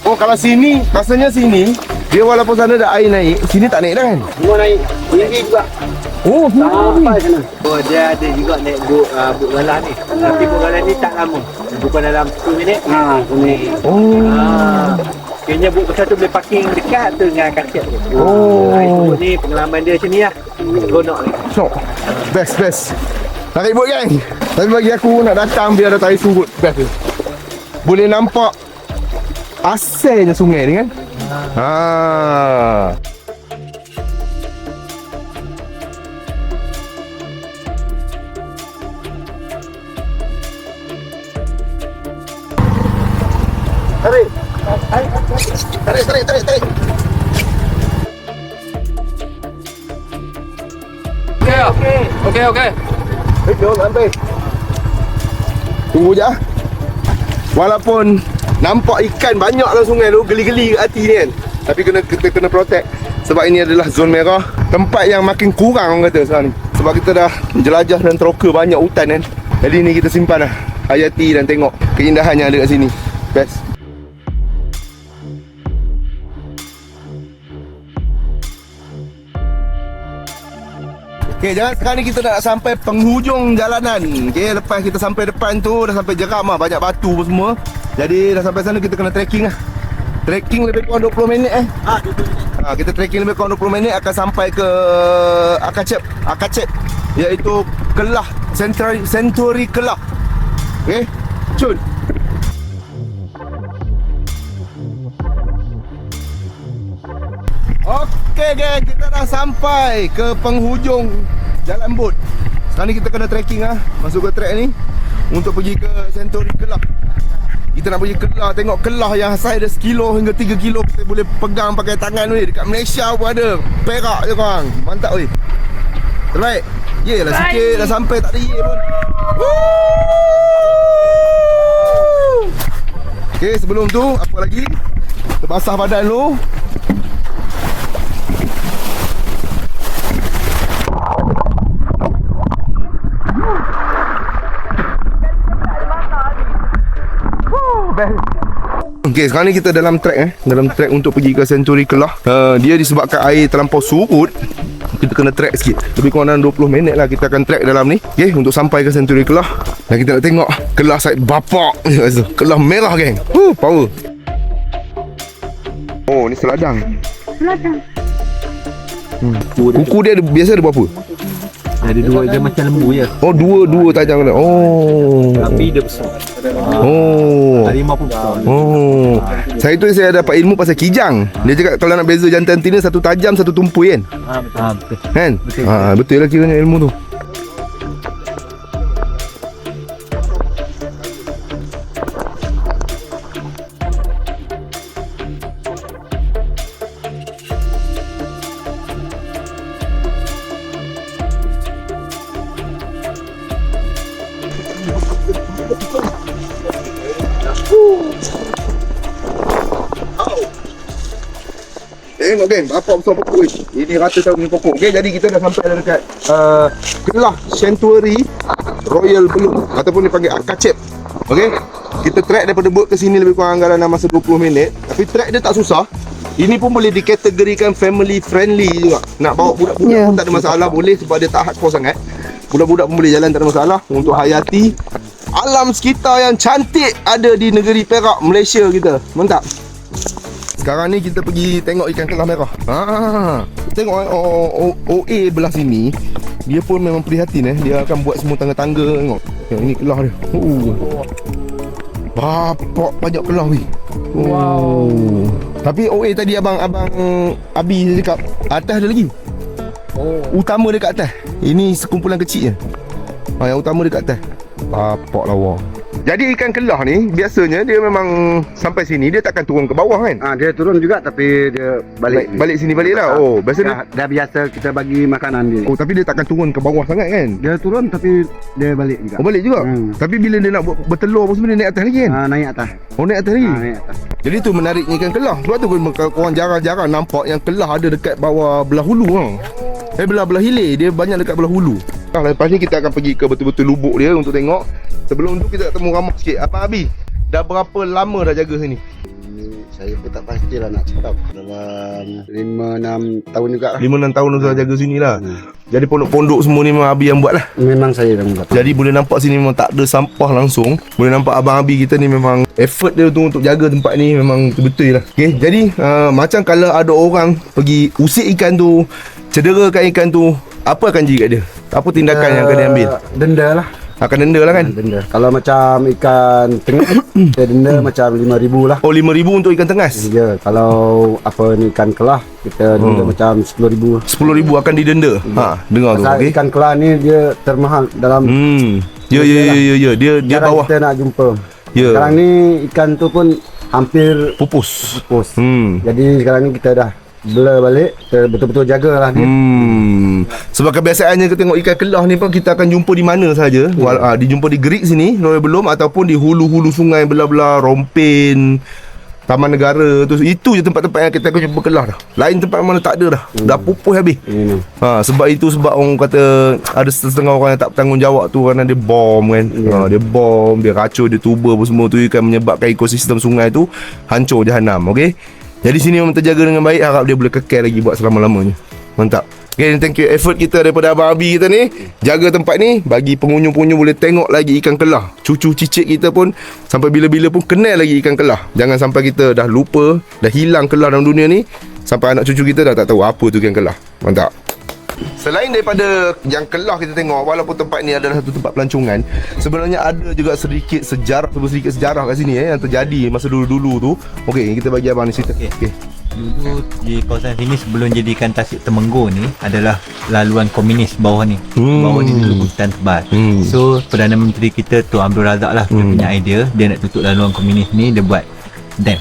Oh, kalau sini, rasanya sini, dia walaupun sana ada air naik, sini tak naik dah kan? Semua naik. Tinggi juga. Oh, Sampai sana. Oh, dia ada juga naik bot galah ni. Tapi bot galah ni tak lama. Bukan dalam 10 minit. 10 minit. Oh. Kayaknya bot besar tu boleh parking dekat tu dengan Akacep tu. Itu ni pengalaman dia macam ni lah. Seronok ni. Syok. Best. Tarik bot gang. Tapi bagi aku nak datang biar ada tarik surut. Best tu. Boleh nampak asalnya sungai ni kan? Tarik. Okay. Jom sampai. Tunggu je. Walaupun nampak ikan banyak dalam sungai tu, geli-geli kat hati ni kan. Tapi kita kena protect. Sebab ini adalah zon merah, tempat yang makin kurang orang kata sekarang ni. Sebab kita dah jelajah dan teroka banyak hutan kan. Jadi ni kita simpan lah, hayati dan tengok keindahan yang ada kat sini. Best. Okay, jangan sekarang ni kita nak sampai penghujung jalanan. Okay, lepas kita sampai depan tu, dah sampai jeram lah, banyak batu pun semua. Jadi dah sampai sana kita kena trekking lah. Trekking lebih kurang 20 minit kita trekking lebih kurang 20 minit akan sampai ke Akacep, iaitu Kelah, Century Kelah. Okay, cun. Okey geng, kita dah sampai ke penghujung jalan bot. Sekarang ni kita kena trekking masuk ke trek ni untuk pergi ke Century Kelah. Kita nak pergi Kelah, tengok Kelah yang saiz dia 1 kilo hingga 3 kilo. Kita boleh pegang pakai tangan weh. Dekat Malaysia pun ada. Perak je korang. Mantap weh. Terbaik. Yelah sikit dah sampai, tak ada ye pun. Okey, sebelum tu apa lagi? Kita basah badan dulu. Okay, sekarang ni kita dalam trek dalam trek untuk pergi ke Century Kelah. Dia disebabkan air terlampau surut, kita kena trek sikit. Lebih kurang 20 minit lah kita akan trek dalam ni. Okay, untuk sampai ke Century Kelah. Dan kita nak tengok Kelah side bapak. Kelah merah geng. Power. Oh, ni seladang. Kuku dia ada, biasa ada berapa? Ada dua, dia macam lembu je. Oh, dua tajam kena. Oh. Tapi dia besar. Oh. Harimau pun besar. Oh. Saya dapat ilmu pasal kijang. Dia cakap kalau nak beza jantan betina, satu tajam satu tumpul kan? Betul. Kan? Betul lah kiranya ilmu tu. Tengok geng, apa besar pokok ni. Ini rata tahun ni pokok. Okay, jadi kita dah sampai dah dekat Kelah Sanctuary Royal Balloon ataupun dipanggil Akacep. Okay, kita trek daripada boat ke sini lebih kurang dalam masa 20 minit. Tapi trek dia tak susah. Ini pun boleh dikategorikan family friendly juga. Nak bawa budak-budak pun tak ada masalah, boleh sebab dia tak hardcore sangat. Budak-budak pun boleh jalan, tak ada masalah. Untuk hayati alam sekitar yang cantik ada di negeri Perak, Malaysia kita. Mantap. Sekarang ni kita pergi tengok ikan kelah merah. Tengok OA belah sini. Dia pun memang prihatin Dia akan buat semua tangga-tangga. Tengok. Ini kelah dia. Bapak banyak kelah ni. Wow. Tapi OA tadi abang Abi cakap atas ada lagi. Utama dia kat atas. Ini sekumpulan kecil je. Yang utama dia kat atas. Bapak lawa. Jadi ikan kelah ni biasanya dia memang sampai sini dia takkan turun ke bawah kan? Dia turun juga tapi dia Balik sini balik lah. Oh, biasa dah biasa kita bagi makanan dia. Oh, tapi dia takkan turun ke bawah sangat kan? Dia turun tapi dia balik juga. Oh, balik juga? Tapi bila dia nak bertelur apa semua dia naik atas lagi kan? Naik atas. Oh, naik atas lagi? Naik atas. Jadi tu menariknya ikan kelah. Sebab tu korang jarang-jarang nampak yang kelah ada dekat bawah belah hulu kan? Belah hilir dia banyak dekat belah hulu. Lepas ni kita akan pergi ke betul-betul lubuk dia untuk tengok. Sebelum tu kita nak temu ramah sikit. Abang Abi, dah berapa lama dah jaga sini? Saya pun tak pastilah nak cakap. Dalam 5-6 tahun juga lah. 5-6 tahun dah jaga sini lah. Jadi pondok-pondok semua ni memang Abi yang buat lah. Memang saya yang buat. Jadi boleh nampak sini memang tak ada sampah langsung. Boleh nampak Abang Abi kita ni memang effort dia tu untuk jaga tempat ni memang betul-betul lah. Okay, jadi macam kalau ada orang pergi usik ikan tu, cederakan ikan tu, apa akan jadi kat dia? Apa tindakan yang akan dia ambil? Denda lah. Akan denda lah kan? Denda. Kalau macam ikan tengas, dia denda macam 5,000 lah. Oh, 5,000 untuk ikan tengas? Ya, kalau apa ni ikan kelah, kita denda macam 10,000. 10,000 akan didenda? Dengar tu. Okay. Ikan kelah ni dia termahal dalam Ya. Dia bawah. Kita nak jumpa. Ya. Sekarang ni ikan tu pun hampir pupus. Jadi sekarang ni kita dah blur balik, kita betul-betul jagalah dia. Sebab kebiasaannya kita tengok ikan kelah ni pun kita akan jumpa di mana saja. Dijumpa di Gerik sini, Royal Belum, ataupun di hulu-hulu sungai belah-belah Rompin, Taman Negara tu. Itu je tempat-tempat yang kita akan jumpa kelah dah. Lain tempat mana tak ada dah. Dah pupus habis. Sebab orang kata ada setengah orang yang tak bertanggungjawab tu kerana dia bom kan. Dia bom, dia racun, dia tuba apa semua tu akan menyebabkan ekosistem sungai tu hancur jahanam. Okey. Jadi sini memang terjaga dengan baik. Harap dia boleh kekal lagi buat selama-lamanya. Mantap. Okay, thank you effort kita daripada Abang Abi kita ni. Jaga tempat ni, bagi pengunjung-pengunjung boleh tengok lagi ikan kelah. Cucu cicit kita pun sampai bila-bila pun kenal lagi ikan kelah. Jangan sampai kita dah lupa, dah hilang kelah dalam dunia ni, sampai anak cucu kita dah tak tahu apa tu ikan kelah. Mantap. Selain daripada yang kelah kita tengok, walaupun tempat ni adalah satu tempat pelancongan, sebenarnya ada juga sedikit sejarah kat sini yang terjadi masa dulu-dulu tu. Okey, kita bagi abang ni cerita. Okey. Dulu di kawasan sini sebelum jadikan Tasik Temenggur ni adalah laluan komunis bawah ni. Bawah ni dulu hutan tebal. So Perdana Menteri kita Tun Abdul Razak lah, dia punya idea, dia nak tutup laluan komunis ni, dia buat dam.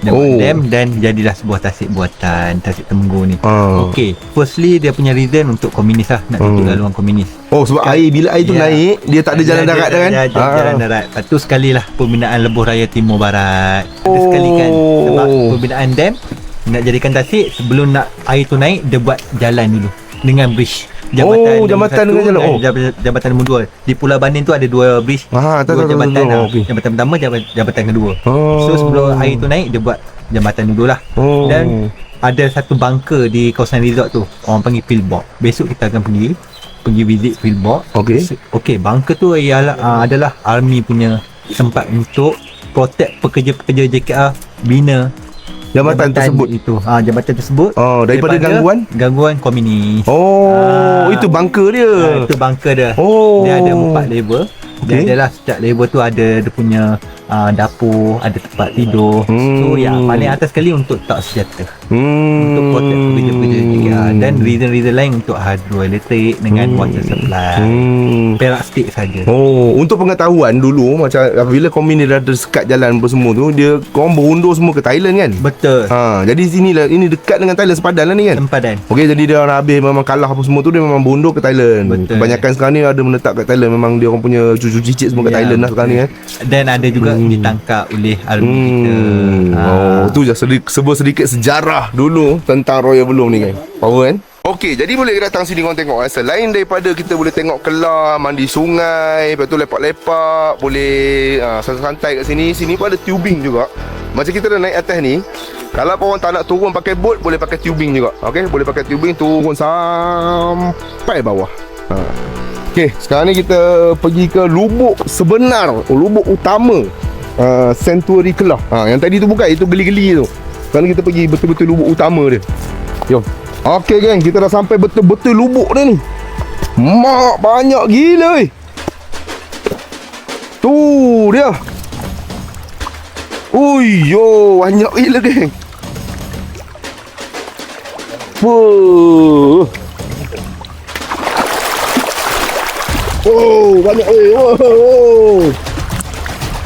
Buat dam dan jadilah sebuah tasik buatan Tasik Temenggur ni. Okay, firstly dia punya reason untuk komunis lah, nak tutup laluan komunis. Oh, sebab bila air tu naik, dia tak ada jalan darat dah kan? Jalan darat. Lepas tu sekali lah pembinaan Lebuh Raya Timur Barat. Ada sekali kan, sebab pembinaan dam nak jadikan tasik, sebelum nak air tu naik, dia buat jalan dulu dengan bridge. Jambatan dengan jalan. Jambatan nombor 2. Di Pulau Banin tu ada 2 bridge. Dua jambatan. Jambatan pertama, jambatan kedua. So sebelum air tu naik, dia buat jambatan dulu lah. Dan ada satu bunker di kawasan resort tu, orang panggil Philbot. Besok kita akan pergi visit Philbot. Okay, bunker tu adalah army punya tempat untuk protect pekerja-pekerja JKR bina jambatan tersebut itu. Jambatan tersebut daripada gangguan komunis. Itu bunker dia. Itu bunker dia. Dia ada 4 level. Dia adalah setiap level tu ada dia punya dapur, ada tempat tidur. So yang paling atas sekali untuk tak senjata. Untuk protect pekerja-pekerja dan reason-reason lain untuk hydroelektrik dengan water supply. Perak State saja. Untuk pengetahuan dulu, macam apabila komunis dah sekat jalan apa semua tu, dia korang berundur semua ke Thailand kan? Betul. Jadi sinilah, ini dekat dengan Thailand, sepadan lah ni kan? Sempadan. Okey, jadi dia orang habis memang kalah apa semua tu, dia memang berundur ke Thailand. Betul. Kebanyakan sekarang ni ada menetap kat Thailand. Memang dia orang punya cucu cicit semua kat Thailand lah sekarang ni kan? Dan ada juga ditangkap oleh army kita. tu je sebuah sedikit sejarah dulu tentang Royal Belum ni kan. Power kan? Okey, jadi boleh datang sini korang tengok. Selain daripada kita boleh tengok kelam, mandi sungai, lepas tu lepak-lepak, boleh santai-santai kat sini. Sini pun ada tubing juga. Macam kita dah naik atas ni, kalau korang tak nak turun pakai bot, boleh pakai tubing juga. Okey, boleh pakai tubing turun sampai bawah. Okey, sekarang ni kita pergi ke lubuk sebenar, lubuk utama Sanctuary Kelah. Yang tadi tu bukan, itu geli-geli tu. Sekarang kita pergi betul-betul lubuk utama dia. Jom. Okey geng, kita dah sampai betul-betul lubuk dia ni. Mak banyak gila weh. Tu dia. Ui yo, banyak gila geng. Wuh. Oh, banyak weh. Oh.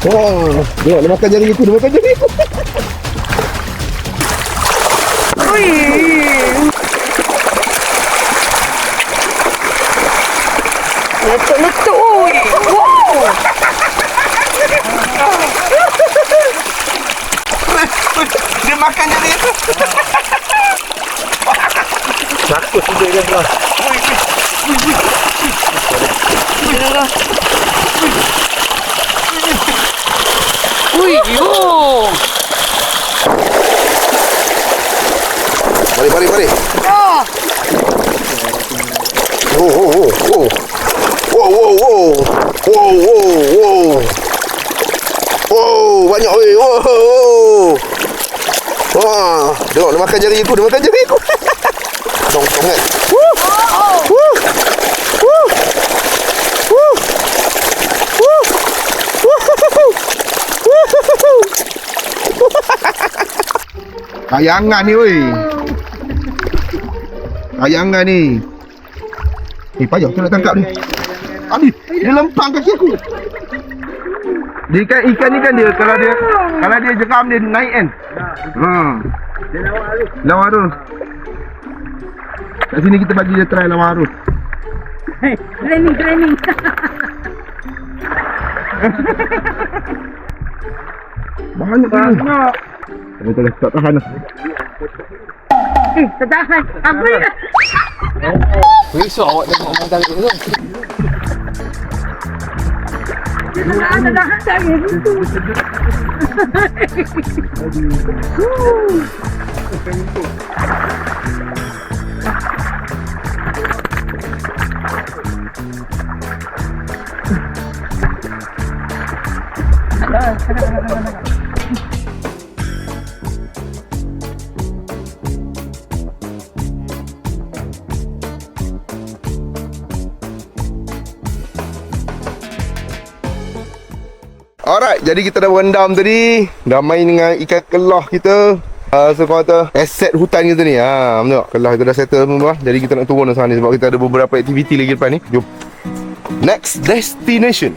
Wah, dia nak makan jari aku, dia makan jari aku. Ui. Letuk-letuk. Wow. Dia makan jadi itu. Takut sudah dia lah. Ui, yo. Mari. Oh. Wow, banyak weh. Wow. Wah, tengok dia makan jari aku, Tong kan. Tayangan ni weh. Tayangan ni. Payah tu nak tangkap ni. Aduh, dia lempang kaki aku. Dia ikan ni kan dia kalau dia jeram dia naik kan. Dia lawan arus. Kat sini kita bagi dia try lawan arus. Training. Banyak. Tak tahan lah. Tertahan. Apa ni? Risau awak tengok mantan tu. Tertahan saya itu. Alright, jadi kita dah berendam tadi. Dah main dengan ikan kelah kita. So korang kata aset hutan kita ni. Betul tak? Kelah kita dah settle semua. Jadi kita nak turun sana ni sebab kita ada beberapa aktiviti lagi depan ni. Jom. Next destination.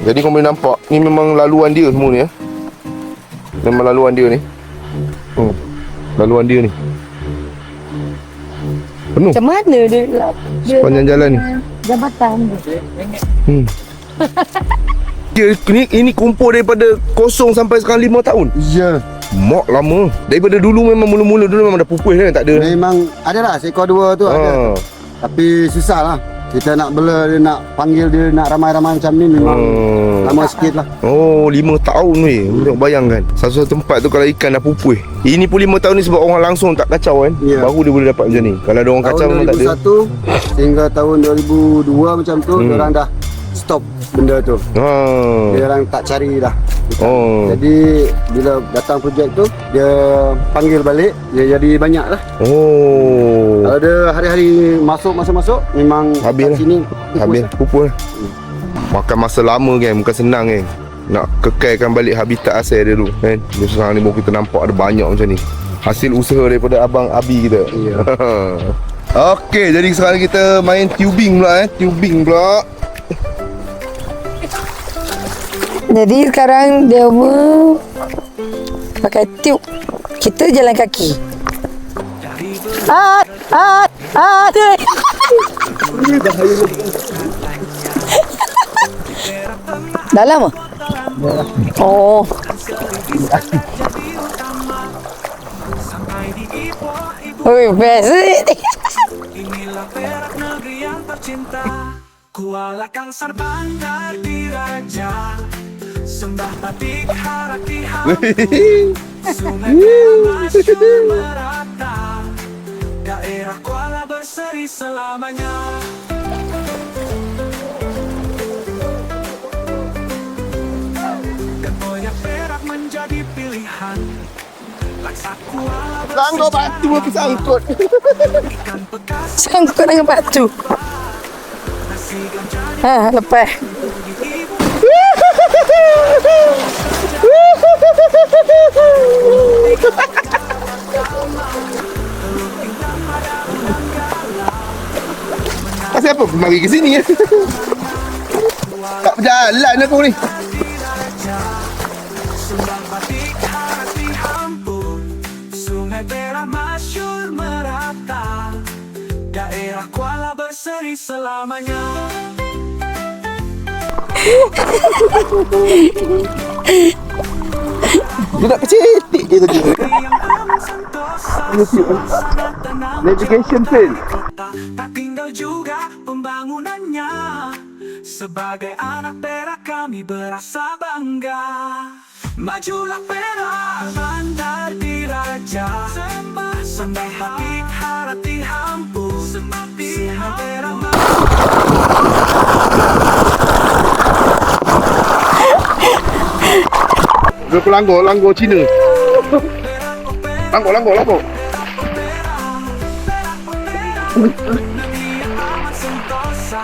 Jadi korang boleh nampak ni memang laluan dia semua ni. Memang laluan dia ni. Laluan dia ni. Penuh. Macam mana dia Sepanjang jalan ni. Jabatan dia. Ini kumpul daripada kosong sampai sekarang 5 tahun. Ya. Mak lama. Daripada dulu memang mula-mula dulu memang dah pupus kan, tak ada. Memang ada lah seekor dua tu ada. Tapi susah lah. Kita nak bela dia, nak panggil dia, nak ramai-ramai macam ni memang lama sikit lah. Oh, 5 tahun weh. Tengok bayangkan. Satu-satu tempat tu kalau ikan dah pupus. Ini pun 5 tahun ni sebab orang langsung tak kacau kan. Ya. Baru dia boleh dapat macam ni. Kalau ada orang kacau memang tak ada. Tahun 2001 sehingga tahun 2002 macam tu, orang dah stop benda tu. Dia orang tak cari dah. Jadi bila datang projek tu, dia panggil balik, dia jadi banyak lah. Kalau dia hari-hari masuk memang habis lah. Sini pupus lah. Makan masa lama kan, bukan senang kan. Nak kekalkan balik habitat asal dia tu kan. Dia sekarang ni baru kita nampak ada banyak macam ni. Hasil usaha daripada Abang Abi kita. Ya. Okey, jadi sekarang kita main tubing pula Tubing pula. Jadi sekarang dia pakai tube. Kita jalan kaki. Dalam ah? Oh. Oi, best. Inilah Perak negeri yang tercinta, Kuala Kangsar Bandar Diraja, sembah batik Harati Hampu, Sungai Perak masyhur merata, daerah Kuala berseri selamanya. Tempoyak Perak menjadi pilihan, laksa Kuala Langgar batu aku sangkut. ikan bekas Sangkut dengan batu. nasi ganjar Ha, lepas. Pasal apa aku mari ke sini? Tak berjalan aku ni. Sembah batik Harati Hampu, Sungai Perak masyhur merata, daerah Kuala berseri selamanya. Dia nak kecetik je tadi. Yang aman sentosa, suasana tenang Navigation fail. tak tinggal juga pembangunannya. Sebagai anak Perak kami berasa bangga. Majulah Perak, Bandar Diraja, sembah batik Harati Hampu, Sungai Perak Aku langgar Cina. Langgar. sentosa,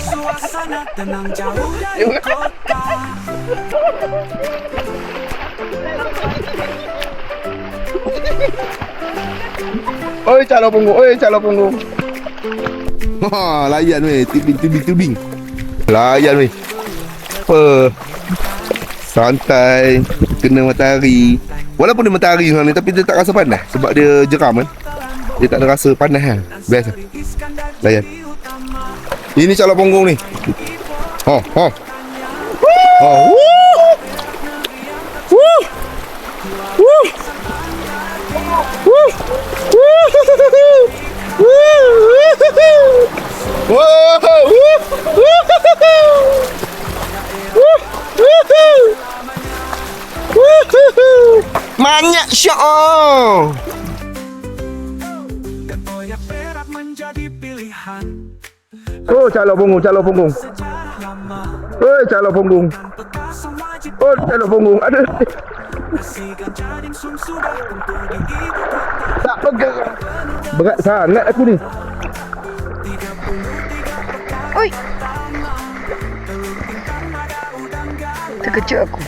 suasana tenang jauh dari kota. Oi calon punggung. Ha, layan weh, tubing. Layan weh. Apa? Santai, kena matahari. Walaupun dia matahari ni tapi dia tak rasa panas sebab dia jeram kan. Dia tak ada rasa panas kan. Best. Layan. Ini calon punggung ni. Ha. Banyak syok. Tempoyak Perak menjadi pilihan, Oh, calon punggung. sejarah lama, Oi, calon punggung. bekas wajib Oh, calon punggung. Ada. nasi ganjar dimsum sudah tentu di ibu kota. Tak pegang. Berat sangat aku ni. 33 pekan Oi, pertama, telur bintang ada udang galang, terkejut aku.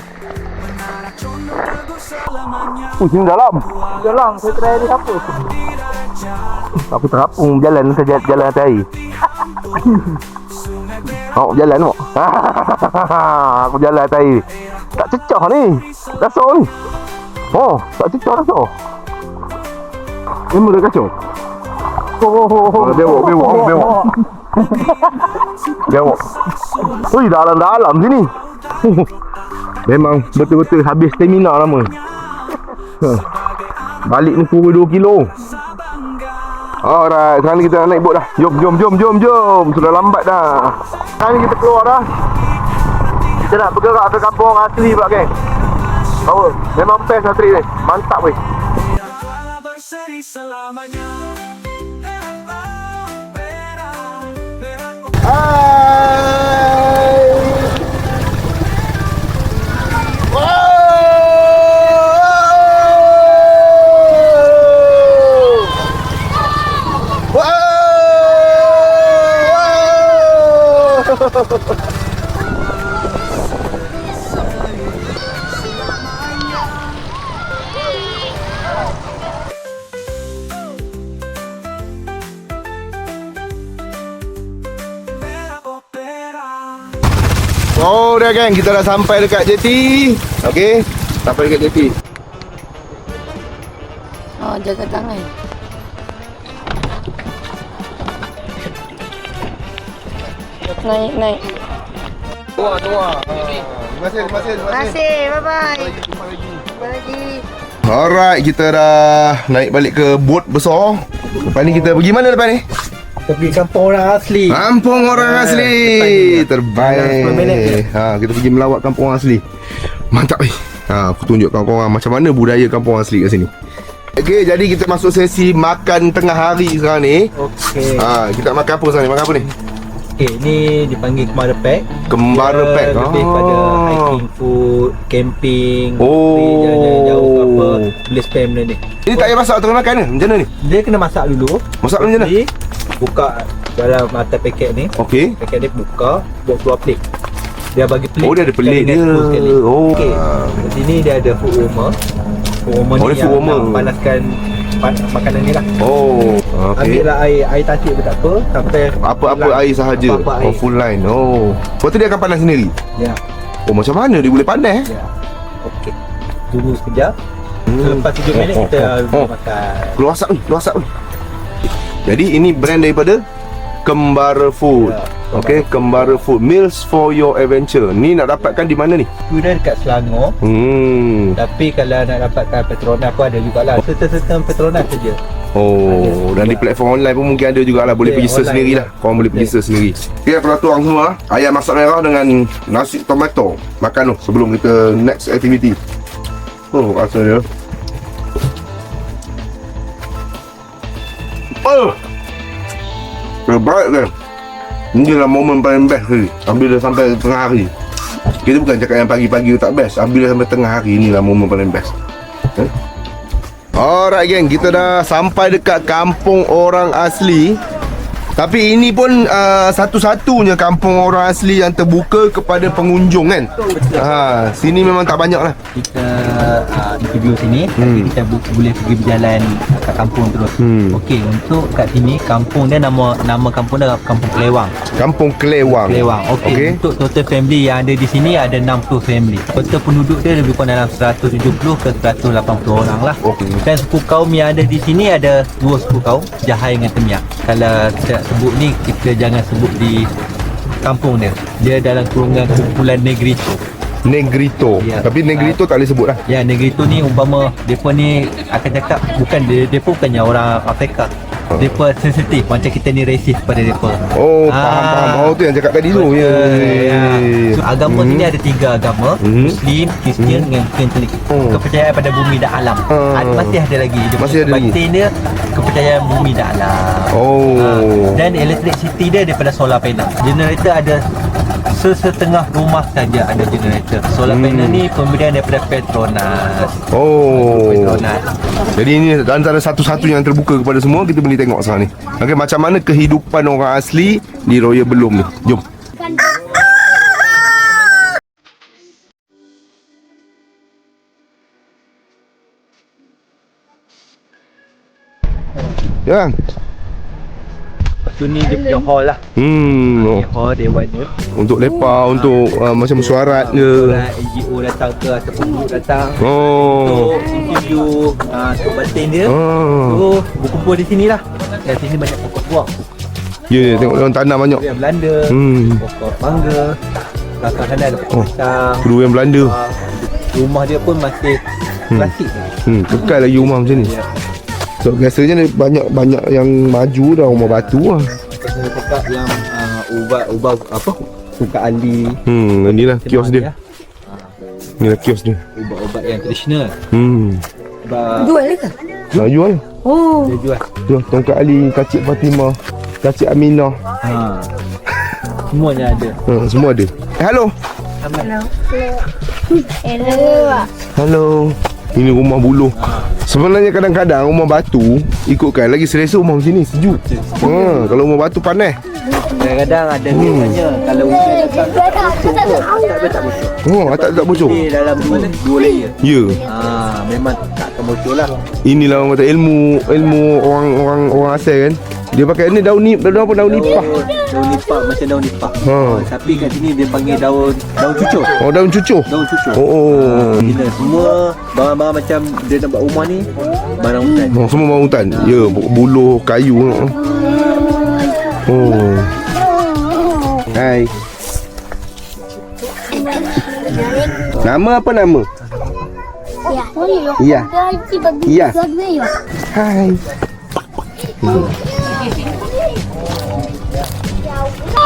menara condong teguh selamanya. Sini dalam. Tolong, saya try ni apa? Diraja, Aku terapung jalan atas air. Sungai Perak Oh, jalan tengok. Aku jalan atas air. Tak cecah ni. Dasar ni. Oh, tak cecah dasar. Ini mula kacau. Bewok. Bewok. Ui, dalam sini. Memang betul-betul habis stamina lama. Balik ni pukul 2 kilo. Alright, sekarang ni kita nak naik bot dah. Jom. Sudah lambat dah. Sekarang ni kita keluar dah. Kita nak bergerak ke kampung asli pula geng. Power. Memang best lah trip ni. Mantap weh. Kuala berseri selamanya. Perak. Hai. Oh dah geng, kita dah sampai dekat jeti. Okey, sampai dekat jeti. Oh, jaga tangan. Naik. Terima kasih. Terima kasih, bye-bye. Jumpa lagi. Jumpa lagi. Alright, kita dah naik balik ke bot besar. Lepas ni kita pergi mana lepas ni? Kita pergi kampung orang asli. Kampung orang asli. Dalam 10 minit je. Terbaik. Kita pergi melawat kampung orang asli. Mantap ni. Aku tunjuk korang macam mana budaya kampung orang asli kat sini. Okey, jadi kita masuk sesi makan tengah hari sekarang ni. Okey. Kita makan apa sekarang ni? Makan apa ni? Okey, ni dipanggil Kembara Pack. Kembara Pack. Lebih pada hiking food, camping. Oh. Jauh ke apa, boleh spam benda ni. Ini tak payah masak atau makan ke? Macam mana ni? Dia kena masak dulu. Masak macam mana? Jadi, buka dalam atas paket ni. Okey. Paket dia buka, buat keluar plate. Dia bagi plate. Oh, dia ada plate dia. Oh. Okey. Di sini dia ada food warmer. Food warmer Oh, ni dia food warmer. yang panaskan makanan ni lah. Oh, okey. Ambil lah air tasik pun tak apa. Sampai Apa-apa air sahaja. Apa-apa air. Oh, full line. Oh. Lepas tu dia akan panas sendiri. Ya. Oh, macam mana dia boleh panas? Ya. Okey. Tunggu sekejap. Selepas 7 minit kita makan. Keluar asap ni, keluar asap ni. Jadi ini brand daripada Kembara Food. Ya, Okey, Kembara Food. Meals for your adventure. Ni nak dapatkan di mana ni? Dia dekat Selangor. Tapi kalau nak dapatkan Petronas pun ada jugalah. Serta-serta Petronas saja. Oh, dan di platform online pun mungkin ada jugalah. Boleh pergi search sendiri lah. Korang boleh pergi search sendiri. Okay, peraturan semua. Ayam masak merah dengan nasi tomato. Makan tu sebelum kita next activity. Oh, rasa dia. Terbaik kan? Inilah momen paling best sekali. Ambil dah sampai tengah hari. Kita bukan cakap yang pagi-pagi tak best. Ambil dah sampai tengah hari. Inilah momen paling best. Alright geng, kita dah sampai dekat kampung orang asli. Tapi ini pun satu-satunya kampung orang asli yang terbuka kepada pengunjung kan. Sini memang tak banyak lah. Kita interview sini, tapi kita boleh pergi berjalan kat kampung terus. Okey, untuk kat sini kampung dia nama kampung dia Kampung Kelewang. Kampung Kelewang. Okey. Untuk total family yang ada di sini ada 60 family. Total penduduk dia lebih kurang dalam 170 ke 180 orang lah. Dan suku kaum yang ada di sini ada 2 suku kaum, Jahai dengan Temiak. Kalau kita sebut ni, kita jangan sebut di kampung dia. Dia dalam kurungan kumpulan Negrito. Ya. Tapi Negrito tak boleh sebut lah. Ya, Negrito ni umpama depa ni akan cakap bukan depa bukannya orang Afrika. Depa sensitif macam kita ni racist pada depa. Oh, faham. Oh, tu yang cakap tadi tu. Ya. So, agama sini ada 3 agama, Muslim, Kristian dengan Katolik. Kepercayaan pada bumi dan alam. Masih ada lagi. Masih ada lagi. Batin dia kepercayaan bumi dan alam. Dan electricity dia daripada solar panel. Generator ada setengah rumah saja ada generator. Solar panel ni pemberian daripada Petronas. Petronas. Jadi ini antara satu-satunya yang terbuka kepada semua. Kita boleh tengok sekarang ni. Okey, macam mana kehidupan orang asli di Royal Belum ni. Jom. Ya. Tu ni dia punya hall lah. Hall dewan dia. Untuk lepak, untuk macam mesyuarat ke. NGO datang ke ataupun group datang. Oh. Untuk interview Tok Batin dia. So berkumpul di sini lah. Dan sini banyak pokok buah. Ya, tengok orang tanam banyak. Durian Belanda, pokok mangga. Belakang sana ada pokok pisang. Durian Belanda. Rumah dia pun masih klasik. Kekal lagi rumah macam ni. So biasanya banyak yang maju dah rumah batu lah. Saya cakap yang ubat apa? Suka Ali. Inilah kios dia. Inilah kios dia. Ubat-ubat yang tradisional. Jual ke? Jual. Oh. Dia jual. Jual tongkat Ali, kacik Fatimah, kacik Aminah. Semuanya ada. Semua ada. Hello. Hello. Ini rumah buluh. Sebenarnya kadang-kadang rumah batu ikutkan lagi selesa rumah macam ni, sejuk. Kalau rumah batu panas. Kadang-kadang ada tanya kalau hujan datang tak bocor. Atap tak bocor. Dia dalam 2 layer. Ya. Memang tak akan bocor lah. Inilah orang kata ilmu orang asal kan. Dia pakai ni daun nipah. Daun nipah macam daun nipah. Tapi kat sini dia panggil daun cucur. Oh, daun cucur. Gila, semua barang-barang macam dia nak buat rumah ni barang hutan. Semua barang hutan. Ya, buluh, kayu. Hai. Nama apa nama? Iya. Iya. Hai.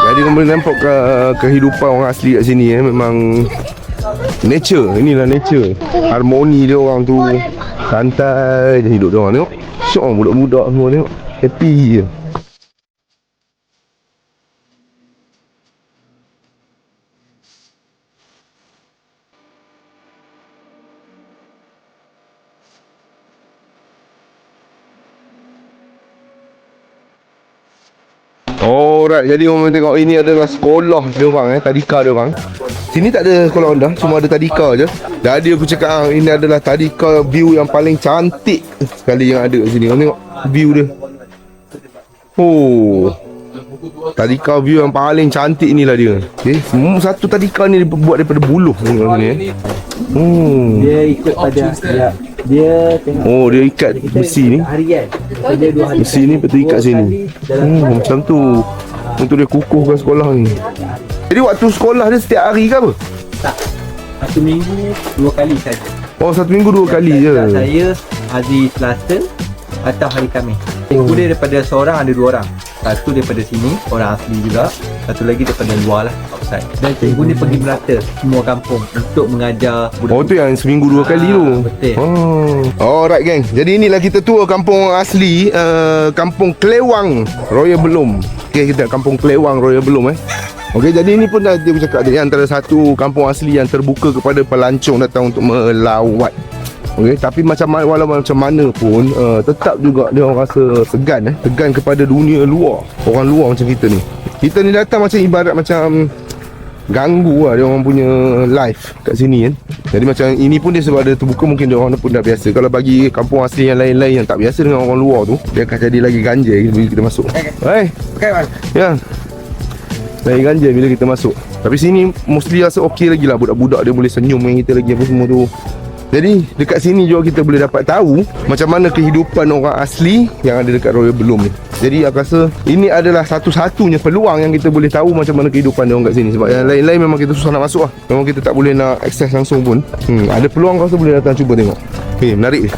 Jadi kau boleh nampak kehidupan orang asli kat sini memang nature, inilah nature. Harmoni dia orang tu. Santai je hidup dia orang, tengok. Syok budak-budak semua tengok. Happy je. Alright, jadi orang tengok ini adalah sekolah dia orang tadika dia orang. Sini tak ada sekolah rendah, cuma ada tadika je. Jadi aku cakap ini adalah tadika view yang paling cantik sekali yang ada kat sini. Kau tengok view dia. Oh. Tadika view yang paling cantik inilah dia. Okay, semua satu tadika ni dibuat daripada buluh tengok sini. Dia ikut pada dia tengok. Oh, dia ikat besi ni. Harian. So, dia 2 hari. Besi ni betul ikat sini. Macam tu. Untuk dia kukuhkan sekolah ni. Jadi waktu sekolah dia setiap hari ke apa? Tak. 1 minggu 2 kali saja. Oh, 1 minggu 2 kali je. Saya hari Selasa atau hari Khamis. Cikgu dia daripada seorang ada 2 orang. Satu daripada sini, orang asli juga. Satu lagi daripada luar lah, outside. Dan cikgu ni pergi merata semua kampung untuk mengajar budak. Oh, tu yang seminggu 2 kali tu. Betul. Alright geng. Jadi inilah kita tour kampung asli, kampung Klewang Royal Belum. Okay, kita kampung Klewang Royal Belum Okey, jadi ini pun dah dia bercakap dia antara satu kampung asli yang terbuka kepada pelancong datang untuk melawat. Okey, tapi walau macam mana pun tetap juga dia orang rasa segan segan kepada dunia luar. Orang luar macam kita ni. Kita ni datang macam ibarat macam ganggu lah dia orang punya life kat sini kan. Jadi macam ini pun dia sebab dia terbuka, mungkin dia orang pun dah biasa. Kalau bagi kampung asli yang lain-lain yang tak biasa dengan orang luar tu, dia akan jadi lagi ganja bila kita masuk. Hai. Okay, man. Ya. Lagi ganja bila kita masuk. Tapi sini mostly rasa okey lagi lah, budak-budak dia boleh senyum dengan kita lagi apa semua tu. Jadi dekat sini juga kita boleh dapat tahu macam mana kehidupan orang asli yang ada dekat Royal Belum ni. Jadi aku rasa ini adalah satu-satunya peluang yang kita boleh tahu macam mana kehidupan dia orang kat sini. Sebab yang lain-lain memang kita susah nak masuk lah. Memang kita tak boleh nak akses langsung pun. Ada peluang kau rasa boleh datang cuba tengok. Okay, menarik.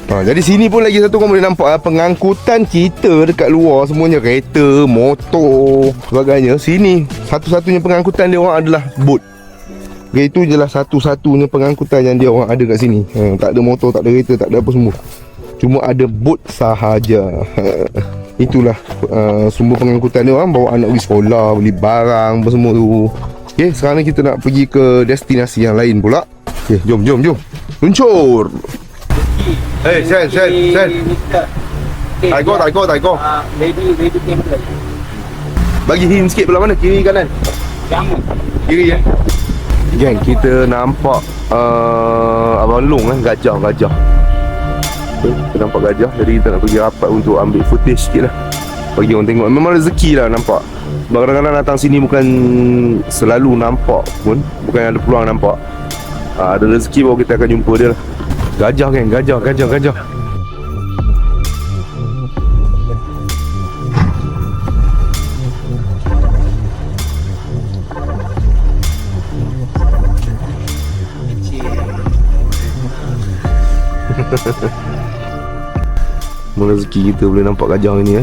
Jadi sini pun lagi satu kau boleh nampak pengangkutan kita dekat luar semuanya, kereta, motor, sebagainya. Sini satu-satunya pengangkutan dia orang adalah boat. Okay, itu je lah satu-satunya pengangkutan yang dia orang ada kat sini. Tak ada motor, tak ada kereta, tak ada apa semua. Cuma ada boat sahaja. Itulah sumber pengangkutan dia orang. Bawa anak pergi sekolah, beli barang apa semua tu. Okay, sekarang ni kita nak pergi ke destinasi yang lain pula. Okay, jom. Luncur. Hey, Sen. I go. Ready temple. Bagi hint sikit belah mana? Kiri kanan? Kiri ya. Geng, kita nampak Abang Long gajah. Okay, kita nampak gajah. Jadi kita nak pergi rapat untuk ambil footage sikit lah, bagi orang tengok. Memang rezeki lah nampak. Sebab kadang-kadang datang sini bukan selalu nampak pun, bukan ada peluang nampak. Ada rezeki baru kita akan jumpa dia lah. Gajah geng, gajah. Rezeki kita boleh nampak gajah ni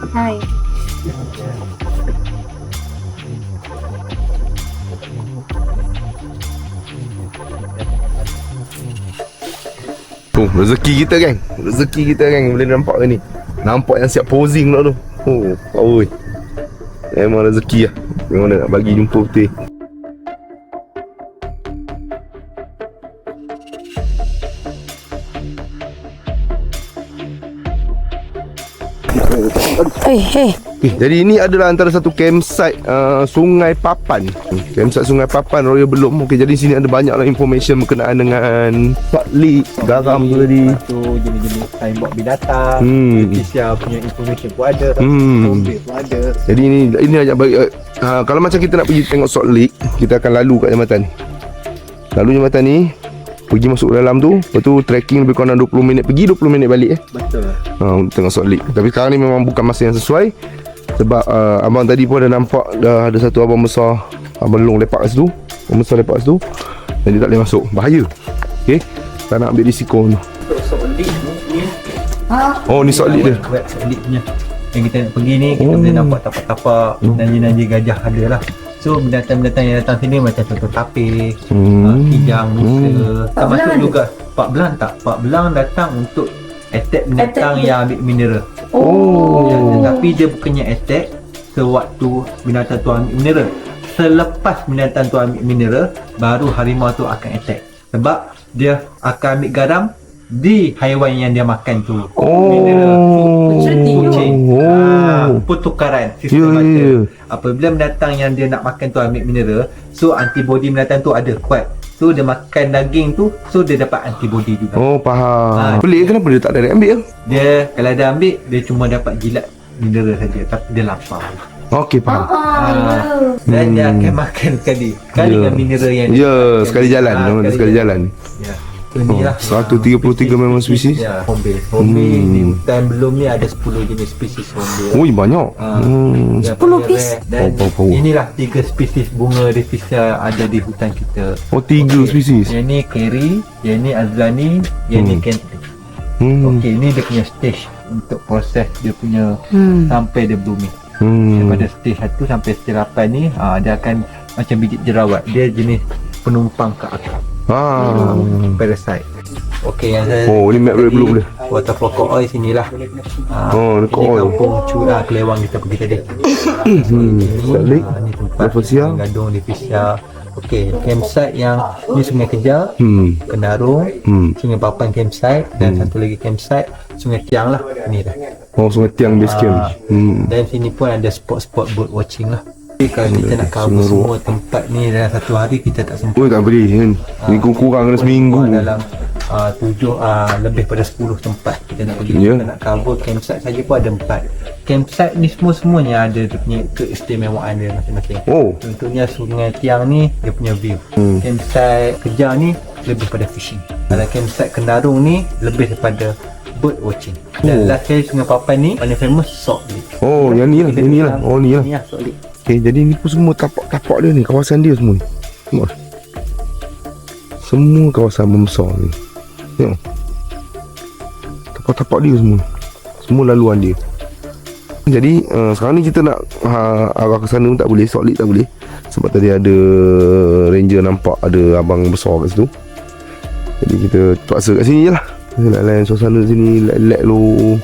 Hai. Rezeki kita geng. Boleh nampak ke ni? Nampak yang siap posing pula tu. Oi. Memang rezeki lah. Memang nak bagi jumpa betul. Jadi ini adalah antara satu campsite Sungai Papan. Campsite Sungai Papan Royal Belum. Okey, jadi sini ada banyaklah information berkenaan dengan Salt Lake, garam tu tadi. Tu jenis-jenis signboard binatang. Malaysia punya information pun ada. Pun ada. Jadi ini ajak bagi kalau macam kita nak pergi tengok Salt Lake, kita akan lalu kat jambatan ni. Lalu jambatan ni, Pergi masuk dalam tu, lepas tu trekking lebih kurang 20 minit pergi, 20 minit balik Betul. untuk tengok Salt Lake. Tapi sekarang ni memang bukan masa yang sesuai. Sebab abang tadi pun ada nampak dah ada satu abang besar, abang long lepak kat situ. Abang besar lepak kat situ. Dan dia tak boleh masuk. Bahaya. Okay, tak nak ambil risiko tu. Salt Lake ni. Oh, ni Salt Lake dia. Web Salt Lake punya. Yang kita nak pergi ni, kita boleh nampak tapak-tapak nanji-nanji gajah ada lah. So binatang-binatang yang datang sini macam contoh tapir, kijang, musa. Tak masuk juga. Pak belang tak? Pak belang datang untuk attack binatang yang ambil mineral. Tetapi dia bukannya attack sewaktu binatang tu ambil mineral. Selepas binatang tu ambil mineral, baru harimau tu akan attack. Sebab dia akan ambil garam di haiwan yang dia makan tu. Kucing. Pertukaran sistem baca. Apabila binatang yang dia nak makan tu ambil mineral, so antibody binatang tu ada kuat. So dia makan daging tu, so dia dapat antibody juga. Oh, faham. Pelik, kenapa dia tak direct ambil? Dia kalau dia ambil, dia cuma dapat jilat mineral saja, tapi dia lapar. Okey, faham. Dan dia akan makan sekali dengan mineral yang sekali jalan. Sekali jalan. Ya. Inilah 133 memang spesies. Ya, hornbill. Hornbill di hutan belum ni ada 10 jenis spesies hornbill. Ui, banyak. 10 piece. Dan inilah 3 spesies bunga rafflesia ada di hutan kita. Oh, 3 spesies. Yang ni Keri, yang ni Azlani, yang ni Kenti. Okey, ini dia punya stage untuk proses dia punya sampai dia blooming. Daripada stage 1 sampai stage 8 ni, dia akan macam biji jerawat. Dia jenis penumpang ke atas. Parasite. Okey, yang saya ni map red blue dia. Waterfall Kok Oi sinilah. Kok Oi. Kampung Curah Kelewang kita pergi tadi. Salt Lake, ni tempat Rafflesia, Gadung Rafflesia. Okey, campsite yang ni Sungai Kejar, Kendarung, Sungai Papan campsite dan satu lagi campsite Sungai Tiang lah. Ni dah. Sungai Tiang base camp. Dan sini pun ada spot-spot bird watching lah. Kalau kita nak cover semua tempat ni dalam satu hari, kita tak sempat. Tak boleh kan. Ni kurang kena seminggu. Dalam lebih pada 10 tempat kita nak pergi. Kita nak cover campsite saja pun ada 4. Campsite ni semuanya ada dia punya keistimewaan dia masing-masing. Contohnya Sungai Tiang ni dia punya view. Campsite Kejar ni lebih pada fishing. Kalau campsite Kendarung ni lebih daripada bird watching. Dan last kali Sungai Papan ni paling famous Salt Lake. Yang ni lah. Ni lah. Salt Lake. Okay, jadi ni pun semua tapak-tapak dia ni, kawasan dia semua ni. Tengok. Semua kawasan membesar ni. Tengok. Tapak-tapak dia semua. Semua laluan dia. Jadi sekarang ni kita nak arah ke sana pun tak boleh, Salt Lake tak boleh. Sebab tadi ada ranger nampak ada abang besar kat situ. Jadi kita terpaksa kat sini je lah. Lain suasana sini, relax lu.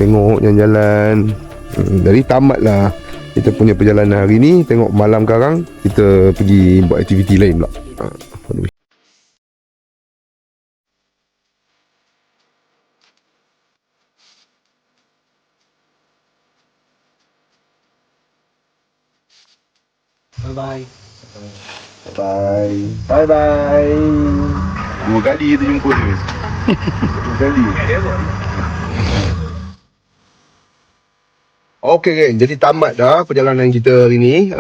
Tengok jalan-jalan. Jadi tamat lah kita punya perjalanan hari ni. Tengok malam karang kita pergi buat aktiviti lain pula. Bye-bye. Bye-bye. 2 kali kita jumpa dia. 2 kali. Okey kan, jadi tamat dah perjalanan kita hari ni.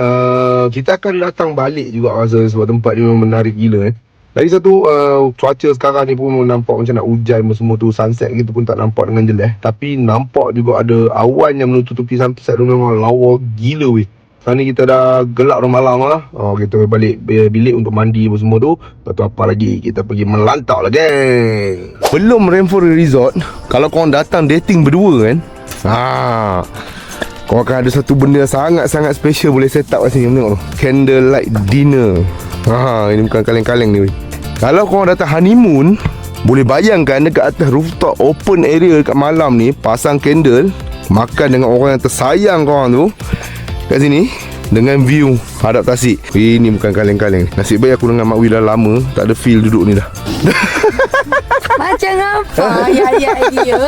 Kita akan datang balik juga rasa sebab tempat ni memang menarik gila. Lagi satu, cuaca sekarang ni pun nampak macam nak hujan semua tu. Sunset kita pun tak nampak dengan jelas. Tapi nampak juga ada awan yang menutupi sunset tu, memang lawa gila weh. Sekarang ni kita dah gelap dah malam lah. Kita balik bilik untuk mandi apa semua tu. Lepas tu apa lagi, kita pergi melantau lah geng. Belum Rainforest Resort, kalau korang datang dating berdua kan, kau akan ada satu benda sangat-sangat special boleh set up kat sini. Tengok tu, candlelight dinner. Ini bukan kaleng-kaleng ni weh. Kalau korang datang honeymoon, boleh bayangkan dekat atas rooftop open area dekat malam ni, pasang candle, makan dengan orang yang tersayang korang tu kat sini, dengan view hadap tasik. Ini bukan kaleng-kaleng. Nasib baik aku dengan Mak Wi dah lama tak ada feel duduk ni dah. Macam apa? Ya dia.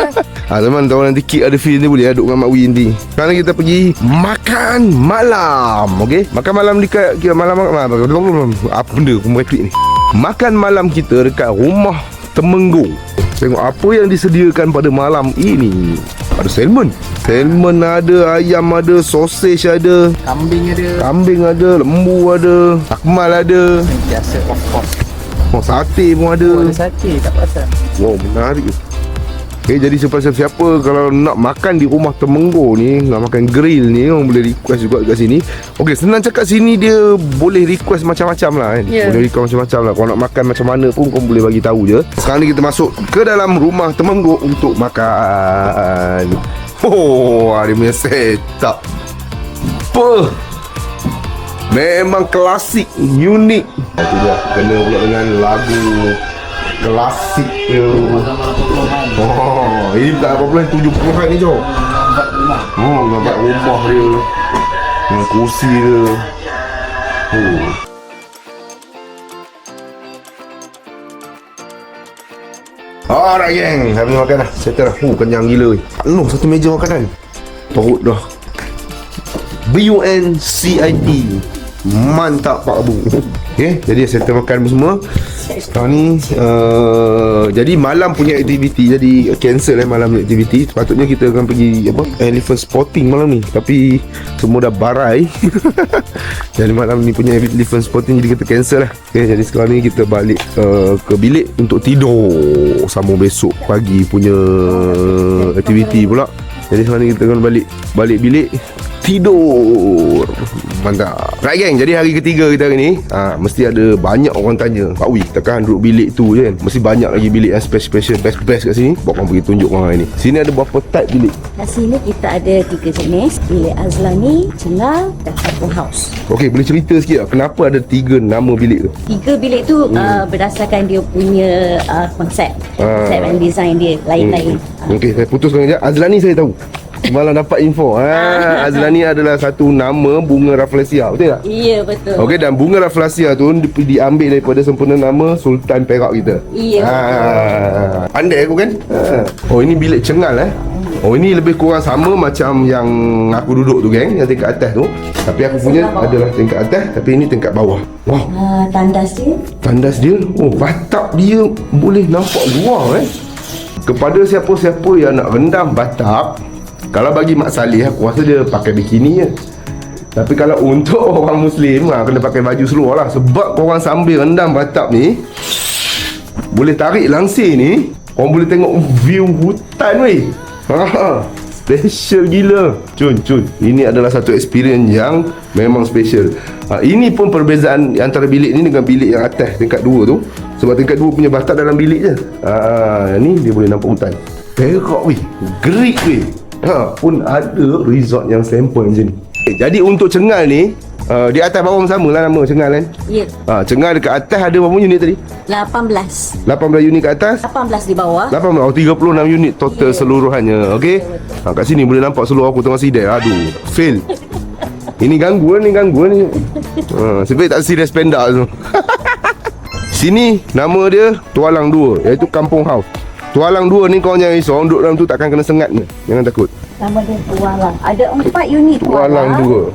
Teman tahu nanti Kik ada feel ni, boleh duduk dengan Mak Wi nanti. Sekarang kita pergi makan malam. Okey, makan malam dekat apa benda aku mereplik ni. Makan malam kita dekat rumah Temenggung. Tengok apa yang disediakan pada malam ini. Ada salmon ada, ayam ada, sausage ada, kambing ada, lembu ada, akmal ada. Biasa of course. Oh, sate pun ada. Ada sate tak pasal. Wow, menarik. Jadi siapa-siapa kalau nak makan di rumah Temenggur ni, nak makan grill ni, orang boleh request juga kat sini. Okey, senang cakap sini dia boleh request macam-macam lah kan. Boleh request macam-macam lah. Kalau nak makan macam mana pun kau boleh bagi tahu je. Sekarang ni kita masuk ke dalam rumah Temenggur untuk makan. Oh, dia punya setup. Memang klasik, unik. Itu dia, kena pula dengan lagu klasik dia. Oh, ini tak apa-apa 70-an ni Jom. Nampak rumah dia dengan kursi dia. Alright geng, habis makan dah. Settle dah. Kenyang gila. Penuh satu meja makanan. Perut dah BUNCIT. Mantap Pak Abu. Okay, jadi settle makan semua. Sekarang ni jadi malam punya aktiviti jadi cancel malam punya aktiviti. Sepatutnya kita akan pergi elephant spotting malam ni, tapi semua dah barai. Jadi malam ni punya elephant spotting jadi kita cancel lah. Okay, jadi sekarang ni kita balik ke bilik untuk tidur. Sambung besok pagi punya aktiviti pula. Jadi sekarang ni kita akan balik bilik tidur. Mantap. Right geng, jadi hari ketiga kita hari ni mesti ada banyak orang tanya, Pak Wi, takkan duduk bilik tu je kan? Mesti banyak lagi bilik yang special best kat sini. Bawa korang pergi tunjuk korang hari ni. Sini ada berapa type bilik? Kat sini kita ada 3 jenis, bilik Azlani, Cengal dan Kampung House. Okey, boleh cerita sikit tak kenapa ada 3 nama bilik tu? 3 bilik tu berdasarkan dia punya konsep dan design dia lain-lain. Okey, saya putuskan sekejap. Azlani saya tahu. Semalam dapat info. Azlani adalah satu nama bunga Rafflesia, betul tak? Ya, betul. Okey, dan bunga Rafflesia tu diambil daripada sempena nama Sultan Perak kita. Ya. Pandai aku kan? Oh, ini bilik Cengal Oh, ini lebih kurang sama macam yang aku duduk tu geng, yang tingkat atas tu. Tapi aku punya adalah tingkat atas, tapi ini tingkat bawah. Wow. Tandas dia. Oh, batap dia boleh nampak luar Kepada siapa-siapa yang nak rendam batap, kalau bagi Mak Saleh, aku rasa dia pakai bikini je. Tapi kalau untuk orang Muslim, kena pakai baju seluar lah. Sebab korang sambil rendam batap ni, boleh tarik langsir ni, korang boleh tengok view hutan weh. Special gila. Cun. Ini adalah satu experience yang memang special. Ini pun perbezaan antara bilik ni dengan bilik yang atas, tingkat 2 tu. Sebab tingkat 2 punya batap dalam bilik je. Ni dia boleh nampak hutan. Perak weh. Gerik weh. Pun ada resort yang sampel macam ni. Jadi untuk Cengal ni, di atas bawah sama lah nama Cengal kan? Ya. Cengal dekat atas ada berapa unit tadi? 18 unit kat atas? 18 di bawah. 36 unit total seluruhannya. Okey. Kat sini boleh nampak seluruh aku tengah sidai. Aduh, fail. Ini gangguan ni. Sebaik tak serius penda tu. Sini nama dia Tualang 2, iaitu Kampung House. Tualang 2 ni kau jangan risau, duduk dalam tu takkan kena sengat ni. Jangan takut. Nama dia Tualang. Ada 4 unit Tualang 2.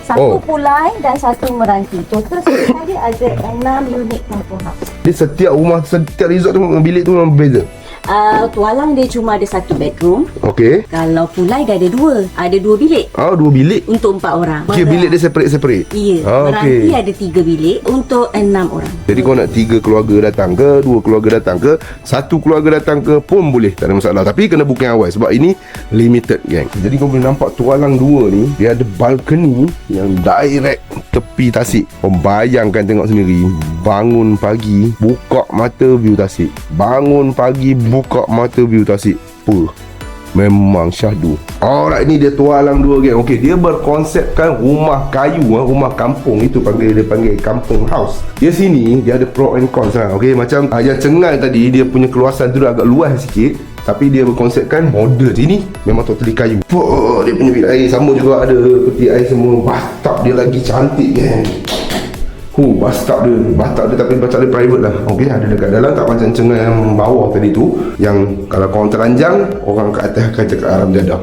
Satu Pulai dan satu Meranti. Total sekali ada 6 unit Kampung House. Dia setiap rumah, setiap resort tu bilik tu memang berbeza. Tualang dia cuma ada 1 bedroom. Okey. Kalau Pulai dia ada 2. Ada 2 bilik. 2 bilik? Untuk 4 orang. Okey, bilik dia separate. Ya. Meranti ada 3 bilik untuk 6 orang. Jadi kau nak 3 keluarga datang ke, 2 keluarga datang ke, 1 keluarga datang ke pun boleh, tak ada masalah. Tapi kena booking awal sebab ini limited gang. Jadi kau boleh nampak Tualang 2 ni, dia ada balcony yang direct tepi tasik. Kau bayangkan tengok sendiri, bangun pagi buka mata view tasik. Bangun pagi buka mata view tasik. Memang syahdu. Alright, ni dia Tualang 2 geng. Okey, dia berkonsepkan rumah kayu, rumah kampung. Itu dia panggil kampung house. Dia sini dia ada pro and cons lah. Okey, macam yang Cengal tadi, dia punya keluasan tu agak luas sikit, tapi dia berkonsepkan modern. Sini memang totally kayu. Dia punya bilik air sama juga, ada peti air semua. Bathtub dia lagi cantik geng. Bathtub dia tapi bathtub dia private lah. Okey, ada dekat dalam, tak macam Cengal yang bawah tadi tu, yang kalau korang teranjang, orang kat atas akan cakap haram jadah.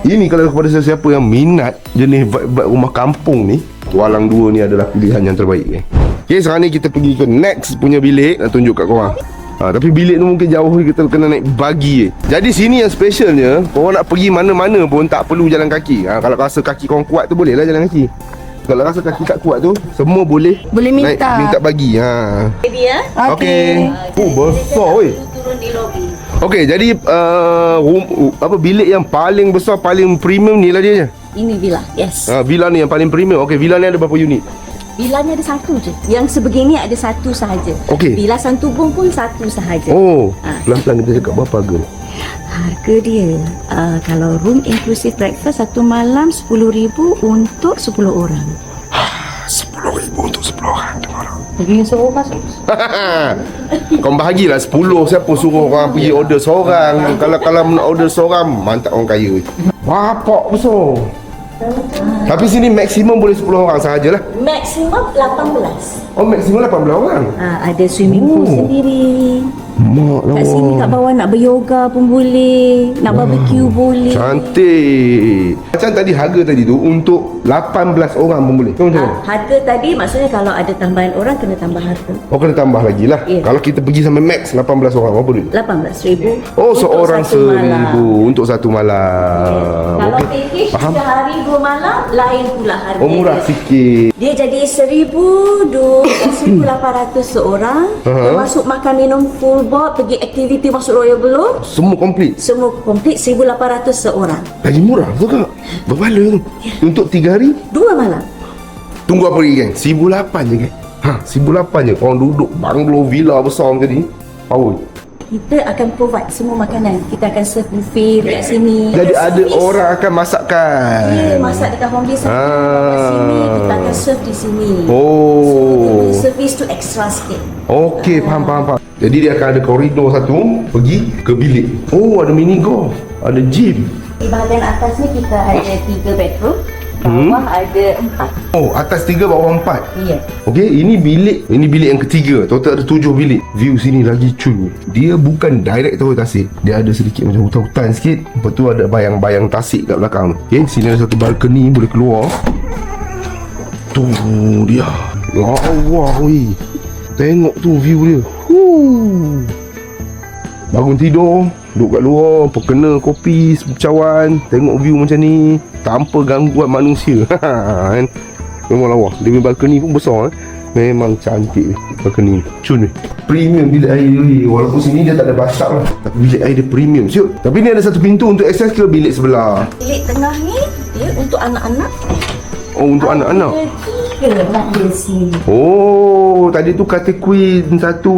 Ini kalau kepada sesiapa yang minat jenis vibe rumah kampung ni, Tualang 2 ni adalah pilihan yang terbaik. Okey, sekarang ni kita pergi ke next punya bilik, nak tunjuk kat korang. Tapi bilik tu mungkin jauh, kita kena naik bagi. Jadi sini yang specialnya, korang nak pergi mana-mana pun tak perlu jalan kaki. Kalau rasa kaki korang kuat tu bolehlah jalan kaki. Kalau rasa kaki tak kuat tu, semua boleh Boleh minta bagi. Jadi ya. Okey. Besar weh. Turun di lobi. Okey, jadi bilik yang paling besar, paling premium ni lah dia. Ini villa. Yes. Villa ni yang paling premium. Okey, villa ni ada berapa unit? Villa ni ada satu je. Yang sebegini ada satu sahaja. Okey. Villa Santubong pun satu sahaja. Oh, pelan-pelan kita cakap berapa harga ni? Harga dia kalau room inclusive breakfast satu malam 10,000 untuk 10 orang. 10,000 untuk 10 orang. Pergi suruh masuk. Kau bahagilah 10. Siapa suruh orang pergi order seorang? Kalau nak order seorang, mantap orang kaya. Bapak besar. Tapi sini maksimum boleh 10 orang sahajalah. Maksimum 18. Oh, maksimum 18 orang. Ada swimming pool sendiri. Mak Kat sini kat bawah nak beryoga pun boleh, nak barbecue boleh. Cantik. Macam tadi harga tadi tu untuk 18 orang pun boleh. Macam mana? Harga tadi maksudnya kalau ada tambahan orang kena tambah harga. Oh, kena tambah lagi lah. Ya. Kalau kita pergi sampai max 18 orang, berapa duit? 18,000. Oh, untuk seorang satu malam. 1,000 untuk satu malam. Kalau Okey. package Faham? 3 hari 2 malam lain pula harga. Oh, murah sikit. Dia jadi 1,800 seorang. Termasuk makan minum full board, pergi aktiviti masuk Royal Belum. Semua komplit. Semua komplit 1,800 seorang. Lagi murah tu kak. Berbaloi tu. Untuk 3 hari. 2 malam. Tunggu apa lagi geng? 1,800 je geng. 1,800 je. Korang duduk banglo villa besar macam ni. Power. Kita akan provide semua makanan. Kita akan serve buffet dekat sini. Jadi ada Servis. orang akan masakkan. Ya, masak dekat home base. Kat sini kita akan serve di sini. Oh. So, servis tu extra sikit. Okey, faham. Jadi dia akan ada koridor satu pergi ke bilik. Oh, ada mini golf, ada gym. Di bahagian atas ni kita ada 3 bedroom. Bawah ada 4. Oh, atas 3 bawah 4. Ya. Okey, ini bilik yang ketiga. Total ada 7 bilik. View sini lagi cun. Dia bukan direct tower tasik. Dia ada sedikit macam hutan-hutan sikit. Lepas tu ada bayang-bayang tasik kat belakang. Okey, sini ada satu balcony boleh keluar. Tu dia. Ya Allah weh. Tengok tu view dia. Bangun tidur, duduk kat luar, perkena kopi, cawan, tengok view macam ni tanpa gangguan manusia. Kan? Memang lawa. Dia punya balcony pun besar. Memang cantik balcony. Cun ni. Premium bilik air ni. Walaupun sini dia tak ada bathtub lah, tapi bilik air dia premium siut. Tapi ni ada satu pintu untuk akses ke bilik sebelah. Bilik tengah ni dia untuk anak-anak. Oh, untuk anak-anak. Ada 3 di sini. Oh, tadi tu katil queen satu.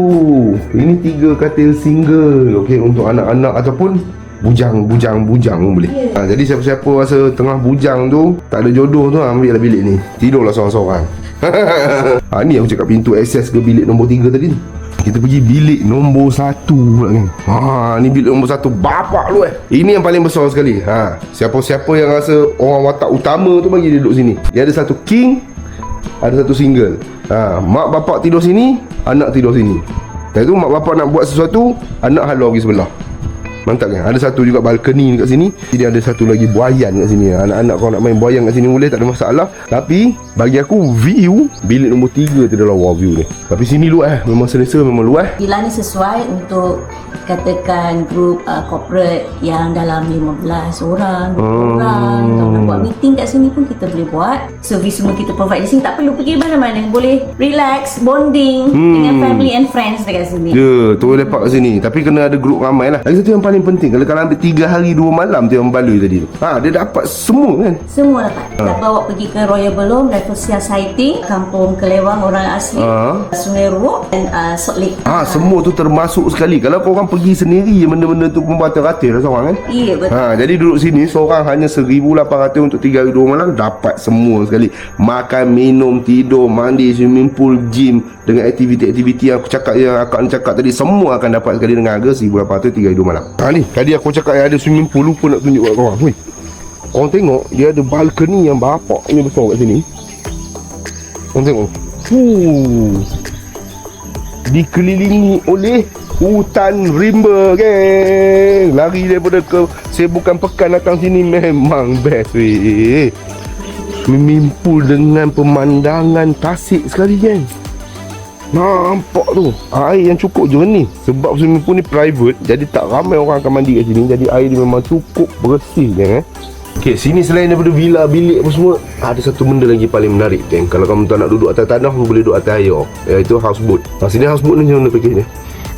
Ini 3 katil single. Okey, untuk anak-anak ataupun bujang pun boleh. Jadi siapa-siapa rasa tengah bujang tu, tak ada jodoh tu, ambil lah bilik ni. Tidurlah seorang-seorang. Ni aku cakap pintu akses ke bilik nombor 3 tadi. Kita pergi bilik nombor 1 pula kan. Ni bilik nombor 1 bapak lu Ini yang paling besar sekali. Siapa-siapa yang rasa orang watak utama tu bagi dia duduk sini. Dia ada satu king, ada satu single. Mak bapak tidur sini, anak tidur sini. Lepas tu mak bapak nak buat sesuatu, anak halau pergi sebelah. Mantap kan? Ada satu juga balcony dekat sini. Jadi ada satu lagi buayan kat sini. Anak-anak kau nak main buayan kat sini boleh, tak ada masalah. Tapi bagi aku view bilik nombor 3 tu adalah wow view ni. Tapi sini luas memang selesa, memang luas. Villa ni sesuai untuk katakan grup corporate yang dalam 15 orang, 20 orang. Kalau nak buat meeting kat sini pun kita boleh buat. Servis semua kita provide di sini. Tak perlu pergi mana-mana. Boleh relax, bonding dengan family and friends dekat sini. Ya, tu lepak kat sini. Tapi kena ada grup ramai lah. Lagi satu yang paling penting, kalau ambil 3 hari 2 malam tu yang baloi tadi tu, dia dapat semua kan. Semua dapat. Kita bawa pergi ke Royal Belum, Rafflesia Sighting, Kampung Kelewang orang asli, Sungai Ruok dan Salt Lake. Semua tu termasuk sekali. Kalau korang pergi sendiri, benda-benda tu pun beratus-ratus lah seorang kan. Ya, betul. Jadi duduk sini seorang hanya 1,800 untuk 3 hari 2 malam, dapat semua sekali. Makan, minum, tidur, mandi, swimming pool, gym, dengan aktiviti-aktiviti yang aku cakap, yang akak cakap tadi, semua akan dapat sekali dengan harga 1,800 3 hari 2 malam. Ni tadi aku cakap yang ada swimming pool, lupa nak tunjuk kat korang. Korang tengok, dia ada balcony yang bapak ni besar kat sini. Korang tengok. Dikelilingi oleh hutan rimba, geng. Lari daripada kesibukan pekan datang sini memang best weh. Swimming pool dengan pemandangan tasik sekali, geng. Nampak tu air yang cukup jernih. Sebab swimming pool ni private, jadi tak ramai orang akan mandi kat sini. Jadi air dia memang cukup bersih, geng. Okay, sini selain daripada villa, bilik apa semua, ada satu benda lagi paling menarik, geng. Kalau kamu tak nak duduk atas tanah, boleh duduk atas air, iaitu houseboat. Sini houseboat ni macam mana package ni?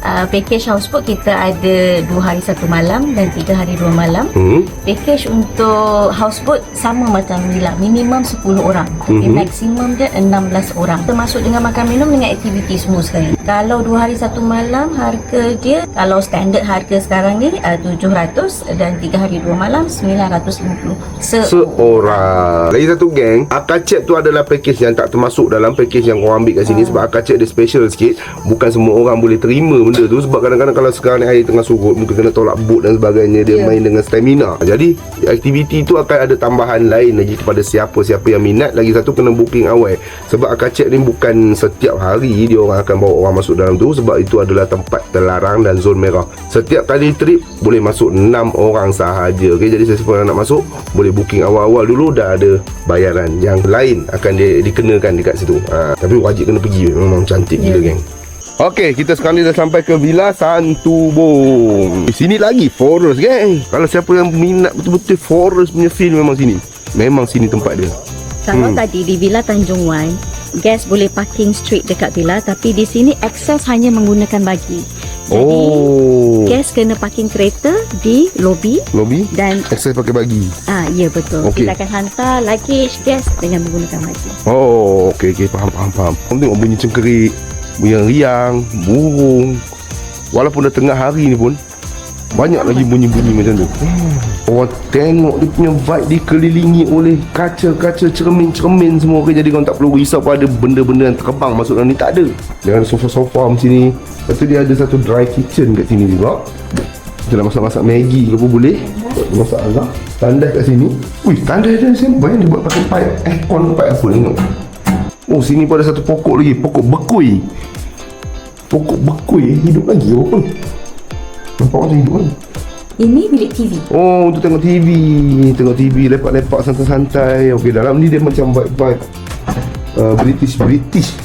Package houseboat kita ada 2 hari 1 malam dan 3 hari 2 malam. Package untuk houseboat sama macam villa, minimum 10 orang. Tapi maksimum dia 16 orang. Termasuk dengan makan minum dengan aktiviti semua sekali. Kalau 2 hari 1 malam, harga dia, kalau standard harga sekarang ni 700 dan 3 hari 2 malam 950 seorang. Lagi satu, geng, Akacep tu adalah package yang tak termasuk dalam package yang korang ambil kat sini. Sebab Akacep dia special sikit. Bukan semua orang boleh terima benda tu, sebab kadang-kadang kalau sekarang ni air tengah surut, mungkin kena tolak boat dan sebagainya. Dia main dengan stamina. Jadi aktiviti tu akan ada tambahan lain lagi kepada siapa-siapa yang minat. Lagi satu, kena booking awal. Sebab Akacep ni bukan setiap hari dia orang akan bawa orang masuk dalam tu, sebab itu adalah tempat terlarang dan zon merah. Setiap kali trip boleh masuk 6 orang sahaja. Okay, jadi sesiapa yang nak masuk boleh booking awal-awal dulu, dah ada bayaran yang lain akan dikenakan dekat situ. Tapi wajib kena pergi, memang cantik gila, geng. Okey, kita sekarang ni dah sampai ke Villa Santubong. Sini lagi forest, geng. Kalau siapa yang minat betul-betul forest punya feel, memang sini. Memang sini tempat dia. Kalau tadi di Villa Tanjung Wan, guest boleh parking straight dekat villa, tapi di sini akses hanya menggunakan bagi. Jadi guest kena parking kereta di lobi dan akses pakai bagi. Ya betul. Kita akan hantar luggage guest dengan menggunakan bagi. Okey, faham. Kamu tengok bunyi cengkerik, bunyi riang, burung. Walaupun dah tengah hari ni pun banyak lagi bunyi-bunyi macam tu. Orang tengok dia punya vibe dikelilingi oleh kaca-kaca, cermin-cermin semua. Jadi kau tak perlu risau pada benda-benda yang terbang masuk dalam ni, tak ada. Dia ada sofa-sofa macam ni. Lepas tu dia ada satu dry kitchen kat sini juga. Kita nak masak-masak Maggi ke apa boleh. Masak agak. Tandas kat sini. Tandas dia simple. Dia buat pakai pipe aircon, pipe apa tengok. Sini pun ada satu pokok lagi. Pokok bekui. Hidup lagi apa? Nampak macam hidup kan? Ini bilik TV. Untuk tengok TV, lepak-lepak santai-santai. Okey, dalam ni dia macam vibe British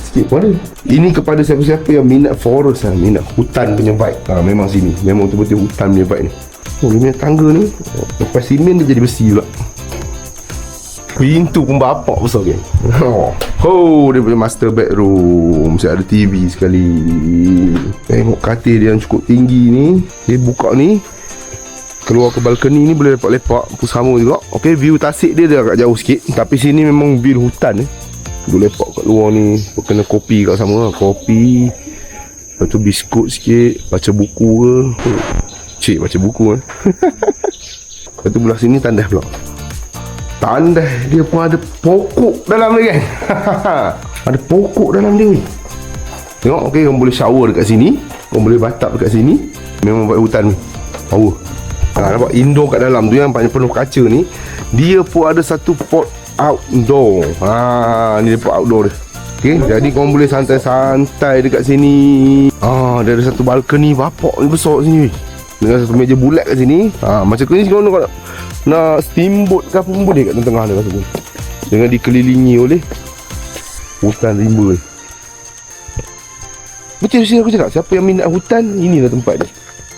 sikit pun ada. Ini kepada siapa-siapa yang minat forest, minat hutan punya vibe. Memang sini. Memang betul-betul hutan punya vibe ni. Dia punya tangga ni lepas simen dia jadi besi pula. Pintu pun bapak besar, geng. Dia punya master bedroom. Mesti ada TV sekali. Tengok katil dia yang cukup tinggi ni. Dia buka ni, keluar ke balkoni ni, boleh lepak-lepak pun sama juga. Okey, view tasik dia agak jauh sikit, tapi sini memang view hutan ni. Duduk lepak kat luar ni, kena kopi kat sama. Kopi, lepas tu biskut sikit, baca buku ke. Cik baca buku Lepas tu belah sini tandas pula. Tandas dia pun ada pokok dalam dia, kan. Ada pokok dalam dia ni. Tengok, okey, kamu boleh shower dekat sini, kamu boleh bathtub dekat sini. Memang buat hutan ni power. Nampak indoor kat dalam tu yang banyak penuh kaca ni. Dia pun ada satu pot outdoor. Ni dia pot outdoor dia. Okey, jadi kamu boleh santai-santai dekat sini. Dia ada satu balkoni bapak ni besar sini, dengan satu meja bulat kat sini. Macam ni kalau nak steamboat ke apa pun boleh kat tengah dia rasa pun. Dengan dikelilingi oleh hutan rimba ni. Betul aku cakap, siapa yang minat hutan, inilah tempat dia.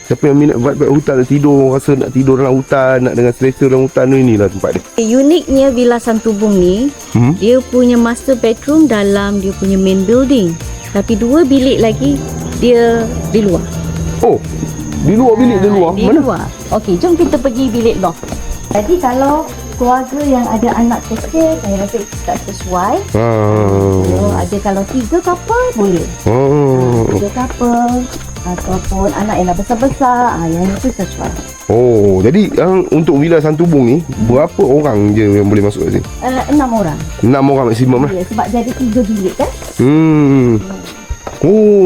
Siapa yang minat vibe hutan, nak tidur, rasa nak tidur dalam hutan, nak dengan selesa dalam hutan, inilah tempat dia. Uniknya Villa Santubong ni, dia punya master bedroom dalam dia punya main building. Tapi 2 bilik lagi dia di luar. Di luar bilik di luar? Mana? Luar. Okey, jom kita pergi bilik loft. Jadi kalau keluarga yang ada anak kecil, saya rasa tak sesuai. Kalau 3 couple boleh. 3 couple ataupun anak yang dah besar-besar, yang itu sesuai. Jadi untuk Villa Santubong ni, berapa orang je yang boleh masuk kat sini? 6 orang. 6 orang maksimum lah. Ya, sebab jadi 3 bilik kan.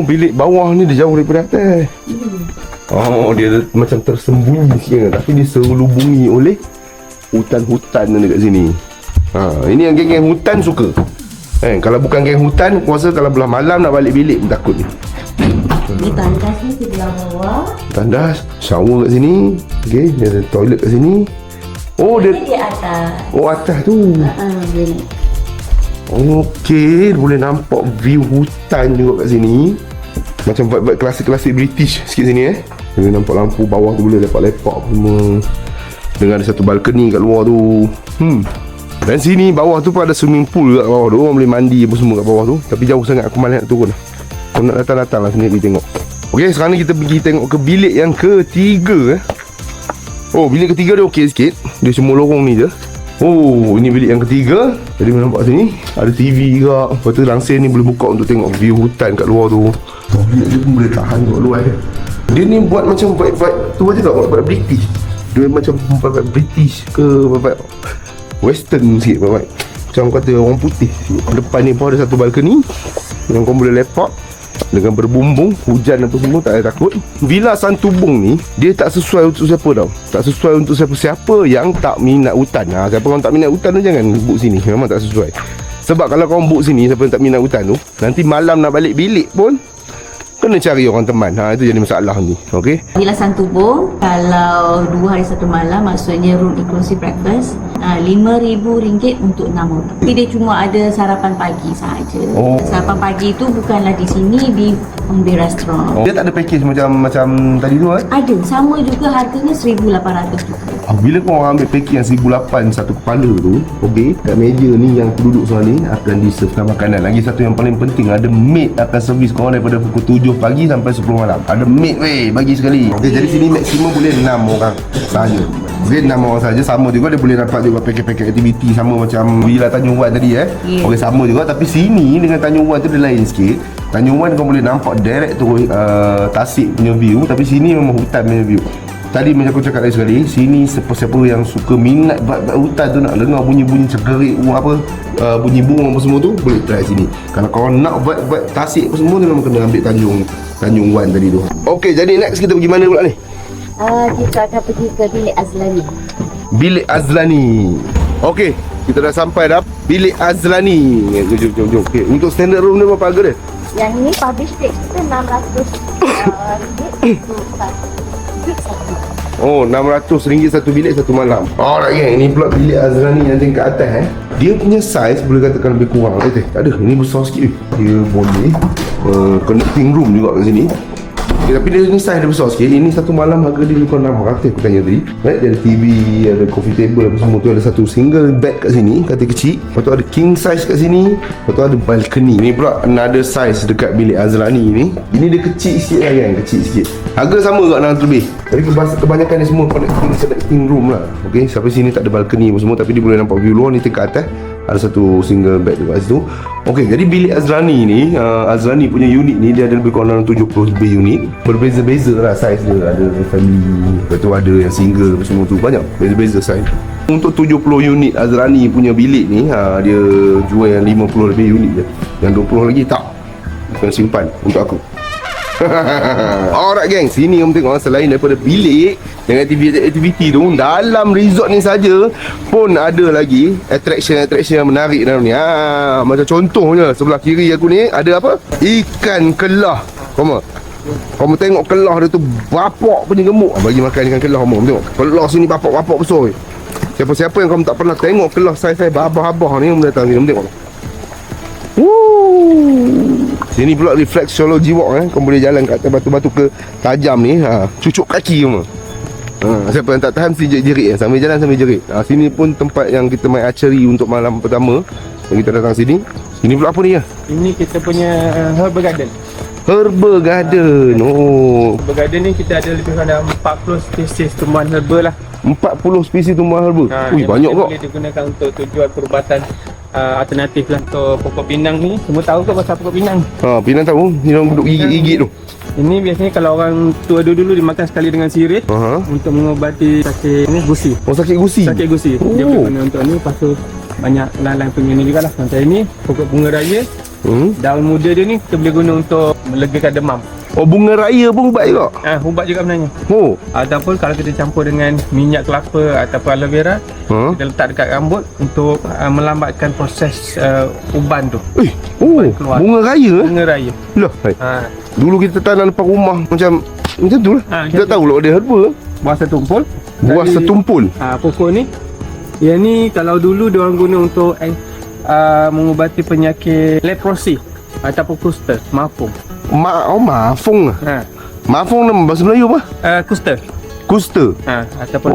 Bilik bawah ni dia jauh daripada atas. Dia macam tersembunyi sikit, tapi dia selubungi oleh hutan-hutan dekat sini. Ini yang geng-geng hutan suka. Kalau bukan geng hutan, kuasa kalau belah malam nak balik bilik pun takut ni. Ni tandas ni sebelah bawah. Tandas, shower kat sini. Okey, dia ada toilet kat sini. Dia di atas. Atas tu. Boleh. Okey, boleh nampak view hutan juga kat sini. Macam vibe-vibe klasik-klasik British sikit sini. Boleh nampak lampu bawah tu, boleh lepak-lepak semua. dengan ada satu balcony kat luar tu. Dan sini bawah tu pun ada swimming pool kat bawah tu. Orang boleh mandi apa semua kat bawah tu. Tapi jauh sangat aku malas nak turun. Kau nak datang-datang lah sendiri tengok. Okey, sekarang ni kita pergi tengok ke bilik yang ketiga. Oh, bilik ketiga dia okey sikit. Dia cuma lorong ni je. Oh, ini bilik yang ketiga. Jadi nampak sini ada TV juga. Lepas tu langsir ni boleh buka untuk tengok view hutan kat luar tu. Oh, bilik dia pun boleh tahan kat luar dia. Dia ni buat macam vibe-vibe tu aja tak, buat British. Dia macam vibe British ke vibe Western sikit vibe. Macam kata orang putih. Depan ni pun ada satu balcony yang kau boleh lepak dengan berbumbung, hujan apa semua tak ada takut. Villa Santubong ni dia tak sesuai untuk siapa tau. Tak sesuai untuk siapa-siapa yang tak minat hutan. Siapa orang tak minat hutan tu jangan book sini. Memang tak sesuai. Sebab kalau kau book sini, siapa yang tak minat hutan tu, nanti malam nak balik bilik pun kena cari orang teman. Itu jadi masalah ni. Okey. Villa Santubong kalau 2 hari 1 malam, maksudnya room inclusive breakfast, RM5,000 untuk 6 orang. Tapi dia cuma ada sarapan pagi sahaja. Sarapan pagi tu bukanlah di sini, di Bombay Restaurant. Dia tak ada package macam tadi tu Ada, sama juga harganya RM1,800 juga. Bila kau orang ambil package yang RM1,800 satu kepala tu, okey, kat meja ni yang aku duduk sekarang ni akan diservekan makanan. Lagi satu yang paling penting, ada maid akan servis kau daripada pukul 7 pagi sampai 10 malam. Ada maid bagi sekali. Okey, jadi sini maksimum boleh 6 orang sahaja. Okey, 6 orang sahaja. Sama juga dia boleh dapat juga paket-paket aktiviti sama macam Villa Tanjung Wan tadi Okey, sama juga, tapi sini dengan Tanjung Wan tu dia lain sikit. Tanjung Wan kau boleh nampak direct tu Tasik punya view, tapi sini memang hutan punya view. Tadi macam aku cakap lagi sekali, sini siapa-siapa yang suka minat vibe hutan tu, nak dengar bunyi-bunyi cegerik bunyi burung apa semua tu, boleh try sini. Kalau kau nak vibe Tasik apa semua tu, memang kena ambil Tanjung Wan tadi tu. Okey, jadi next kita pergi mana pula ni? Kita akan pergi ke bilik Azlani. Bilik Azlani. Okey, kita dah sampai dah bilik Azlani. Jom. Okey, untuk standard room ni berapa harga dia? Yang ini publish rate kita RM600 Oh, RM600 satu bilik satu malam. Alright geng, ni pula bilik Azlani yang tingkat atas Dia punya size boleh katakan lebih kurang. Tak ada, ini besar sikit. Dia boleh connecting room juga kat sini. Okay, tapi dia ni size dia besar sikit. Ini satu malam harga dia lebih kurang RM600 aku tanya tadi. Right, dia ada TV, ada coffee table apa semua tu. Ada satu single bed kat sini, katil kecil. Lepas tu ada king size kat sini. Lepas tu ada balcony. Ni pula another size dekat bilik Azlani ni. Ini dia kecil sikit lah kan, kecil sikit. Harga sama kat RM600 lebih. Tapi kebanyakan ni semua connecting room lah. Okay, sampai sini tak ada balcony apa semua, tapi dia boleh nampak view luar. Ni tingkat atas ada satu single bed dekat situ. Okey, jadi bilik Azlani ni, Azlani punya unit ni dia ada lebih kurang 70 lebih unit. Berbeza-beza lah saiz dia. Ada family, lepas tu ada yang single semua tu, banyak beza-beza saiz. Untuk 70 unit Azlani punya bilik ni, dia jual yang 50 lebih unit je. Yang 20 lagi tak, kena simpan untuk aku. Alright geng, sini kamu tengok, selain daripada bilik dengan aktiviti tu, dalam resort ni saja pun ada lagi attraction yang menarik dalam ni. Macam contohnya sebelah kiri aku ni ada apa? Ikan kelah. Kamu tengok kelah dia tu bapak punya gemuk. Bagi makan ikan kelah kamu tengok. Kelah sini bapak-bapak besar. Siapa-siapa yang kamu tak pernah tengok kelah saiz babah-babah ni, kamu datang sini kamu tengok. Sini pula reflexology walk Kamu boleh jalan kat atas batu-batu ke tajam ni, cucuk kaki kamu. Siapa yang tak tahan mesti jerit sambil jalan sambil jerit. Sini pun tempat yang kita main archery untuk malam pertama. Yang kita datang sini. Sini pula apa ni ya? Ini kita punya herbal garden. Herbal garden. Herbal garden ni kita ada lebih kurang 40 spesies tumbuhan herbal lah. 40 spesies tumbuhan herbal. Banyak kok. Boleh digunakan untuk tujuan perubatan alternatif lah. Untuk pokok pinang ni, semua tahu ke pasal pokok pinang? Pinang tahu. Ni orang duduk gigit tu. Ini biasanya kalau orang tua dulu dimakan sekali dengan sirih untuk mengubati sakit gusi. Sakit gusi? Sakit gusi. Dia boleh guna untuk ni. Lepas tu banyak lain-lain punya ni jugalah. Macam ini pokok bunga raya. Daun muda dia ni kita boleh guna untuk melegakan demam. Bunga raya pun ubat juga? Ubat juga sebenarnya. Ataupun kalau kita campur dengan minyak kelapa ataupun aloe vera, kita letak dekat rambut untuk melambatkan proses uban tu. Bunga raya? Bunga raya. Lah, dulu kita tanam depan rumah macam tu lah. Kita tahu lah dia herba. Buah setumpul. Buah setumpul? Pokok ni. Yang ni kalau dulu diorang guna untuk mengubati penyakit leprosi ataupun kusta, mafung. Mafung lah. Mafung nama bahasa Melayu apa? Kusta. Kuster. Ataupun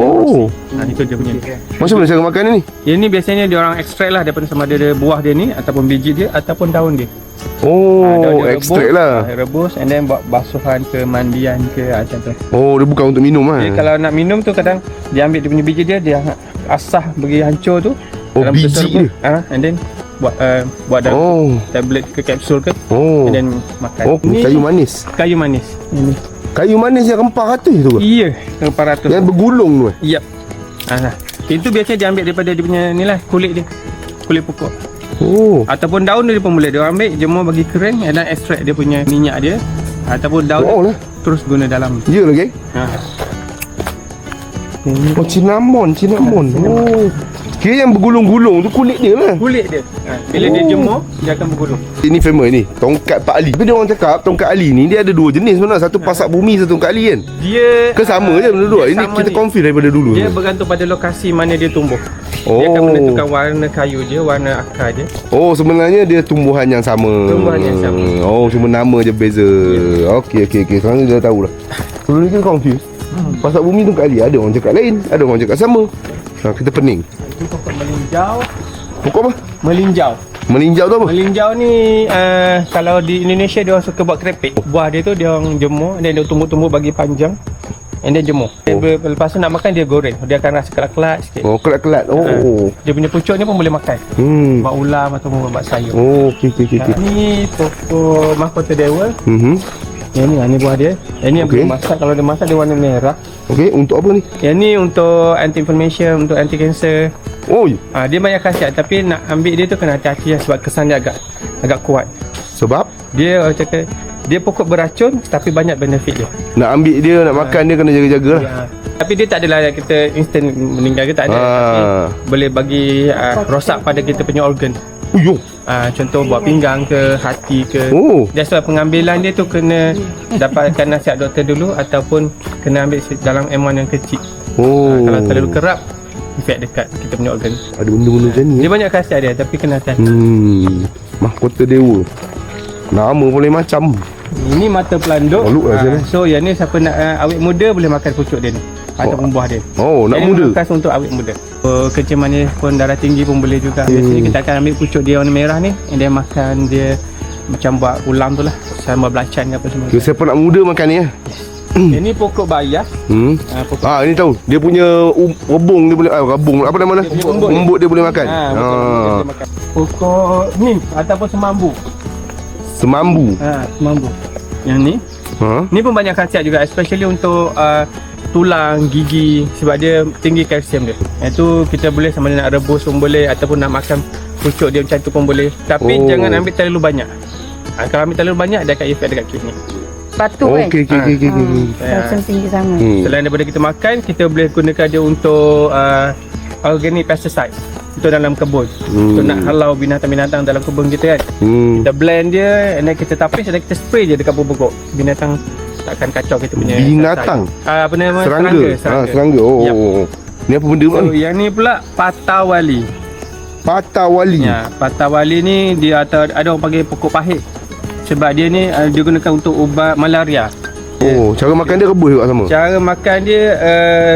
itu dia punya. Macam mana cara makan ni? Yang ni biasanya dia orang ekstrak lah daripada sama ada buah dia ni ataupun biji dia ataupun daun dia. Oh, ekstrak lah. Rebus and then buat basuhan ke mandian ke macam tu. Oh, dia bukan untuk minum lah. Jadi kalau nak minum tu kadang dia ambil dia punya biji dia asah bagi hancur tu. Oh, biji dia. And then buat dalam tablet ke kapsul ke. And then makan. Oh, ni kayu manis. Kayu manis. Ini. Kayu manis yang rempah ratus tu ke? Iya, rempah ratus. Yang bergulung tu. Yep. Itu biasanya dia ambil daripada dia punya ni lah, kulit dia. Kulit pokok. Oh. Ataupun daun dia pun boleh. Dia ambil jemur bagi kering dan ekstrak dia punya minyak dia. Ataupun daun lah. Terus guna dalam. Ya lah geng. Oh, cinnamon. Oh. Kira yang bergulung-gulung tu kulit dia lah. Kulit dia. Bila dia jemur, dia akan bergulung. Ini famous ni, tongkat Pak Ali. Tapi dia orang cakap tongkat Ali ni dia ada dua jenis sebenarnya. Satu pasak bumi, satu tongkat Ali kan. Dia ke sama je benda dua. Ini kita confuse daripada dulu. Dia bergantung pada lokasi mana dia tumbuh. Dia akan menentukan warna kayu dia, warna akar dia. Oh, sebenarnya dia tumbuhan yang sama. Tumbuhan yang sama. Oh, cuma nama je beza. Okey. Sekarang ni dah tahu dah. Dulu ni kita confuse. Pasak bumi tongkat Ali, ada orang cakap lain, ada orang cakap sama. Kita pening. Itu pokok melinjau. Pokok apa? Melinjau. Melinjau tu apa? Melinjau ni kalau di Indonesia dia orang suka buat kerepek. Buah dia tu dia orang jemur dan dia tumbuk-tumbuk bagi panjang. And then jemur. Lepas tu nak makan dia goreng. Dia akan rasa kelat-kelat sikit. Oh, kelat-kelat. Oh. Dia punya pucuk ni pun boleh makan. Buat ulam ataupun buat sayur. Oh, okey. Ni pokok mahkota dewa. Yang ni buah dia. Yang ni yang boleh masak. Kalau dia masak dia warna merah. Okey, untuk apa ni? Yang ni untuk anti-inflammation, untuk anti-cancer. Oh. Dia banyak khasiat tapi nak ambil dia tu kena hati-hati lah sebab kesan dia agak kuat. Sebab? Dia cakap dia pokok beracun tapi banyak benefit dia. Nak ambil dia, nak makan dia kena jaga-jaga lah. Tapi dia tak adalah kita instant meninggal ke, tak ada. Tapi boleh bagi rosak pada kita punya organ. Contoh buat pinggang ke, hati ke. That's why pengambilan dia tu kena dapatkan nasihat doktor dulu ataupun kena ambil dalam M1 yang kecil. Kalau terlalu kerap, efek dekat kita punya organ. Ada benda-benda macam ni. Dia banyak khasiat dia tapi kena hati-hati. Mahkota dewa. Nama boleh macam. Ini mata pelanduk. So yang ni siapa nak awet muda boleh makan pucuk dia ni ataupun buah dia. Nak muda. Khas untuk awet muda. Kencing manis pun darah tinggi pun boleh juga. Biasanya kita akan ambil pucuk dia warna merah ni and then makan dia macam buat ulam tu lah. Sama belacan ke apa semua. Siapa nak muda makan ni lah. Ini pokok bayas. Ini tahu. Dia punya rebung dia boleh rebung apa nama dia? Umbut dia boleh makan. Pokok ni ataupun semambu. Semambu. Semambu. Yang ni. Ni pun banyak khasiat juga especially untuk tulang, gigi sebab dia tinggi kalsium dia. Itu kita boleh sama ada nak rebus pun boleh ataupun nak makan pucuk dia macam tu pun boleh. Tapi jangan ambil terlalu banyak. Kalau ambil terlalu banyak dia akan efek dekat kidney. Patut kan? Okey. Kalsium tinggi sama. Selain daripada kita makan, kita boleh gunakan dia untuk organic pesticide untuk dalam kebun. Untuk nak halau binatang-binatang dalam kebun kita kan. Kita blend dia and then kita tapis dan kita spray je dekat pokok. Binatang takkan kacau kita punya binatang. Apa nama? Serangga. Ni apa benda pula ni? Yang ni pula patawali. Patawali. Patawali ni dia ada orang panggil pokok pahit. Sebab dia ni dia gunakan untuk ubat malaria. Cara makan dia rebus juga sama? Cara makan dia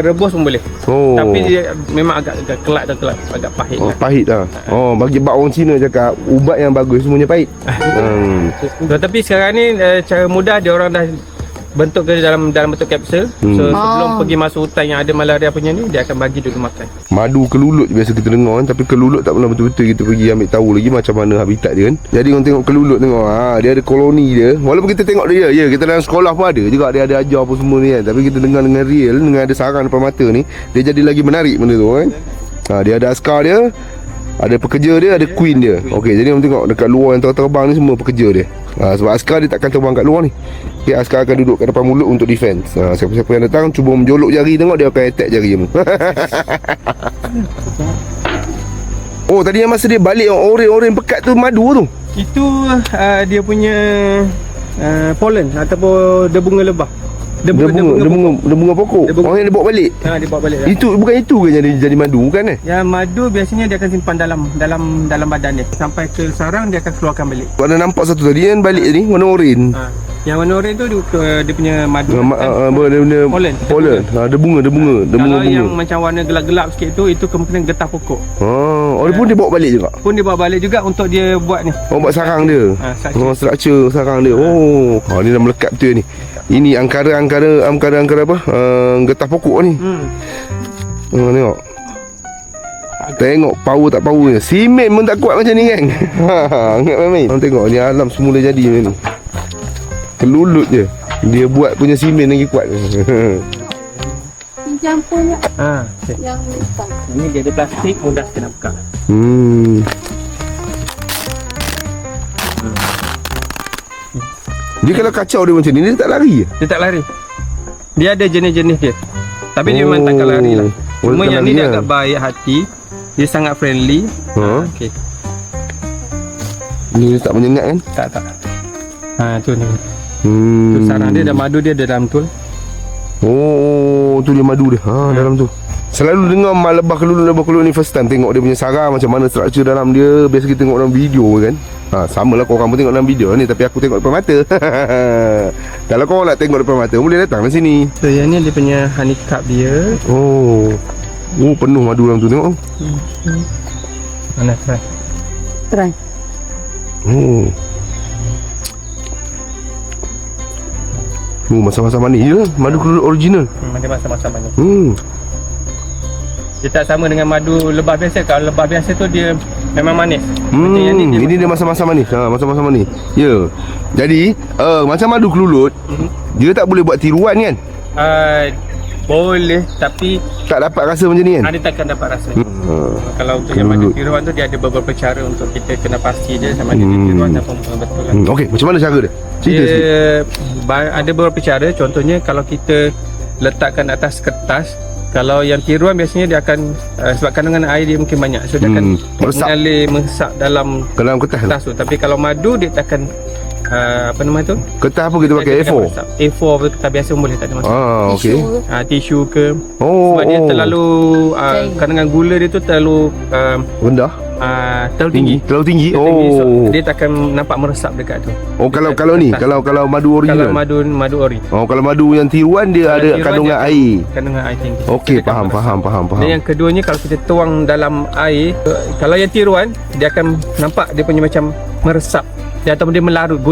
rebus pun boleh. Tapi dia memang agak kelat, agak pahit. Pahit lah. Bagi bab orang Cina cakap ubat yang bagus semuanya pahit. Tapi sekarang ni cara mudah dia orang dah bentuk ke dalam bentuk kapsul. So sebelum pergi masuk hutan yang ada malaria punya ni, dia akan bagi dulu makan. Madu kelulut biasa kita dengar kan, tapi kelulut tak pernah betul-betul kita pergi ambil tahu lagi macam mana habitat dia kan. Jadi orang tengok kelulut tengok dia ada koloni dia. Walaupun kita tengok dia kita dalam sekolah pun ada juga dia ada ajar apa semua ni kan. Tapi kita dengar dengan real, dengan ada sarang depan mata ni, dia jadi lagi menarik benda tu kan. Dia ada askar dia, ada pekerja dia, ada queen dia. Okey, jadi orang tengok dekat luar yang terbang ni semua pekerja dia. Sebab askar dia takkan terbang kat luar ni. Okay, askar akan duduk kat depan mulut untuk defense. Siapa-siapa yang datang cuba menjolok jari, tengok dia akan attack jari kamu. Tadi yang masa dia balik orang pekat tu madu tu. Itu dia punya pollen ataupun debu bunga lebah. Bunga pokok. Orang yang dia bawa balik. Dia bawa balik. Itu bukan itu ke jadi madu bukan Yang madu biasanya dia akan simpan dalam badan dia. Sampai ke sarang dia akan keluarkan balik. Warna nampak satu tadi kan balik ni warna oranye. Yang warna oren tu dia punya madu. Dia punya pollen. Ada bunga. Kalau yang macam warna gelap-gelap sikit tu, itu kemungkinan getah pokok. Dia pun dia bawa balik juga. Pun dia bawa balik juga untuk dia buat ni. Buat sarang dia. Structure sarang dia. Ni dah melekat betul ni. Ini angkara apa? Getah pokok ni. Tengok. Tengok power tak powernya. Simen pun tak kuat macam ni kan. Ingat main. Tengok ni alam semula jadi ni. Kelulut je. Dia buat punya simen lagi kuat. Campurnya. Okay. Yang Ini dia ada plastik, mudah kena buka. Dia kalau kacau dia macam ni, dia tak lari ke? Dia tak lari. Dia ada jenis-jenis dia. Tapi dia memang takkan lari lah. Cuma yang ni dia agak baik hati. Dia sangat friendly. Okay. Dia tak menyengat kan? Tak. Tu ni. Tu sarang dia, madu dia ada dalam tu. Tu dia madu dia. Dalam tu. Selalu dengar lebah keluluk ni first time tengok dia punya sarang macam mana struktur dalam dia. Biasa kita tengok dalam video kan. Sama lah korang pun tengok dalam video ni, tapi aku tengok depan mata. Kalau korang nak tengok depan mata, boleh datang ke sini. So yang ni dia punya honeycomb dia. Penuh madu dalam tu, tengok. Mana try? try. Masa-masa manis je lah. Madu keluluk original. Dia masa-masa manis. Dia tak sama dengan madu lebah biasa. Kalau lebah biasa tu dia memang manis. Ini dia masa-masa manis. Masa-masa manis. Ya. Jadi macam madu kelulut, dia tak boleh buat tiruan kan? Boleh, tapi tak dapat rasa macam ni kan? Dia takkan dapat rasa. Kalau untuk yang madu tiruan tu, dia ada beberapa cara untuk kita kena pasti dia sama ada tiruan ataupun betul lah. Okey, macam mana cara dia? Cerita sikit. Ada beberapa cara. Contohnya kalau kita letakkan atas kertas, kalau yang tiruan biasanya dia akan sebab kandungan air dia mungkin banyak, so dia akan mengalir meresap dalam kertas tu. Tapi kalau madu dia takkan apa nama tu? Kertas apa kita pakai? A4? A4 ke kertas biasa pun boleh, tak ada masalah. Okey. Tisu ke. Sebab dia terlalu kandungan gula dia tu terlalu rendah. Terlalu tinggi. Terlalu tinggi. So dia takkan nampak meresap dekat tu. Kalau ni, kalau madu original. Kalau madu ori. Kalau madu yang tiruan dia ada kandungan air. Kandungan air tinggi. Okey, faham. Dan yang keduanya, kalau kita tuang dalam air, kalau yang tiruan dia akan nampak dia punya macam meresap. Dia ataupun dia melarut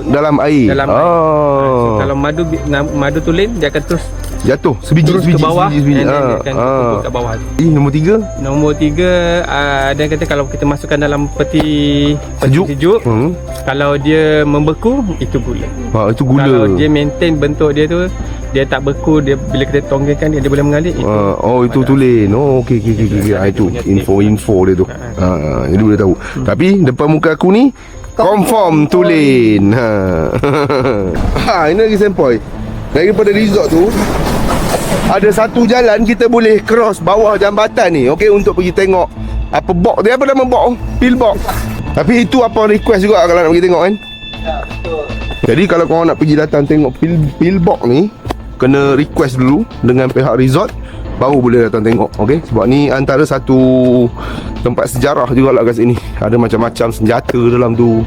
dalam air. So, kalau madu tulen dia akan terus jatuh sebiji ke bawah. Dia akan tumpul kat bawah. Nombor 3. Nombor 3 ada kata kalau kita masukkan dalam peti sejuk. Kalau dia membeku, itu gula. Itu gula. Kalau dia maintain bentuk dia tu, dia tak beku, dia bila kita tonggengkan dia boleh mengalir, itu. Itu tulen. Okey. Itu info dia tu. Jadi boleh tahu. Tapi depan muka aku ni confirm tulen. Ini lagi sempoi. Daripada resort tu ada satu jalan kita boleh cross bawah jambatan ni, okey, untuk pergi tengok apa box dia, apa nama box? Pill box. Tapi itu apa request juga kalau nak pergi tengok kan? Ya, betul. Jadi kalau korang nak pergi datang tengok pill box ni, kena request dulu dengan pihak resort, baru boleh datang tengok, okey? Sebab ni antara satu tempat sejarah juga lah kat sini. Ada macam-macam senjata dalam tu.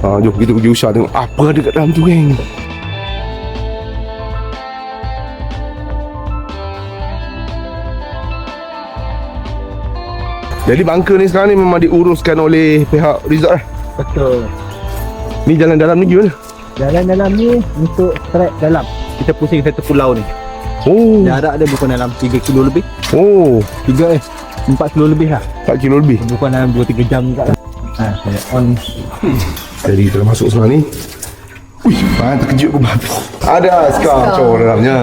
Jom kita pergi usah tengok apa ada kat dalam tu, geng. Jadi bunker ni sekarang ni memang diuruskan oleh pihak resort lah. Betul. Ni jalan dalam ni gimana? Jalan dalam ni untuk trek dalam. Kita pusing satu pulau ni. Jarak dia bukan dalam 3 kilo lebih. 4 kilo lebih lah. 4 kilo lebih. Bukan dalam 2-3 jam juga lah. Saya on. Jadi kita dah masuk sekarang ni. Terkejut aku babi. Ada askar cowok dalamnya.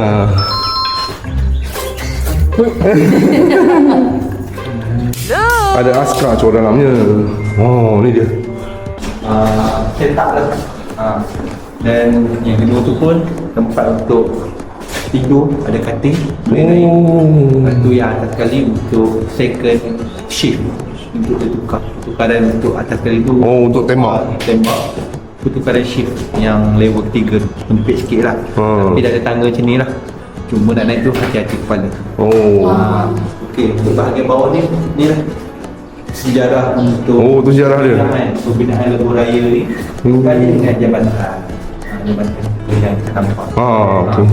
Ada askar cowok dalamnya. Ni dia. Setup lah. Dan yang kedua tu pun tempat untuk tidur, ada katil. Itu yang atas kali untuk second shift, untuk tukaran untuk atas kali tu. Untuk tembak. Tukaran shift yang level 3 tu sempit sikit lah. Tapi dah ada tangga macam ni lah. Cuma nak naik tu hati-hati kepala. Okey, untuk bahagian bawah ni lah sejarah untuk tu sejarah dia. Pembinaan lebuh raya ni bukan dengan jabatan. yang kita nampak. Okey.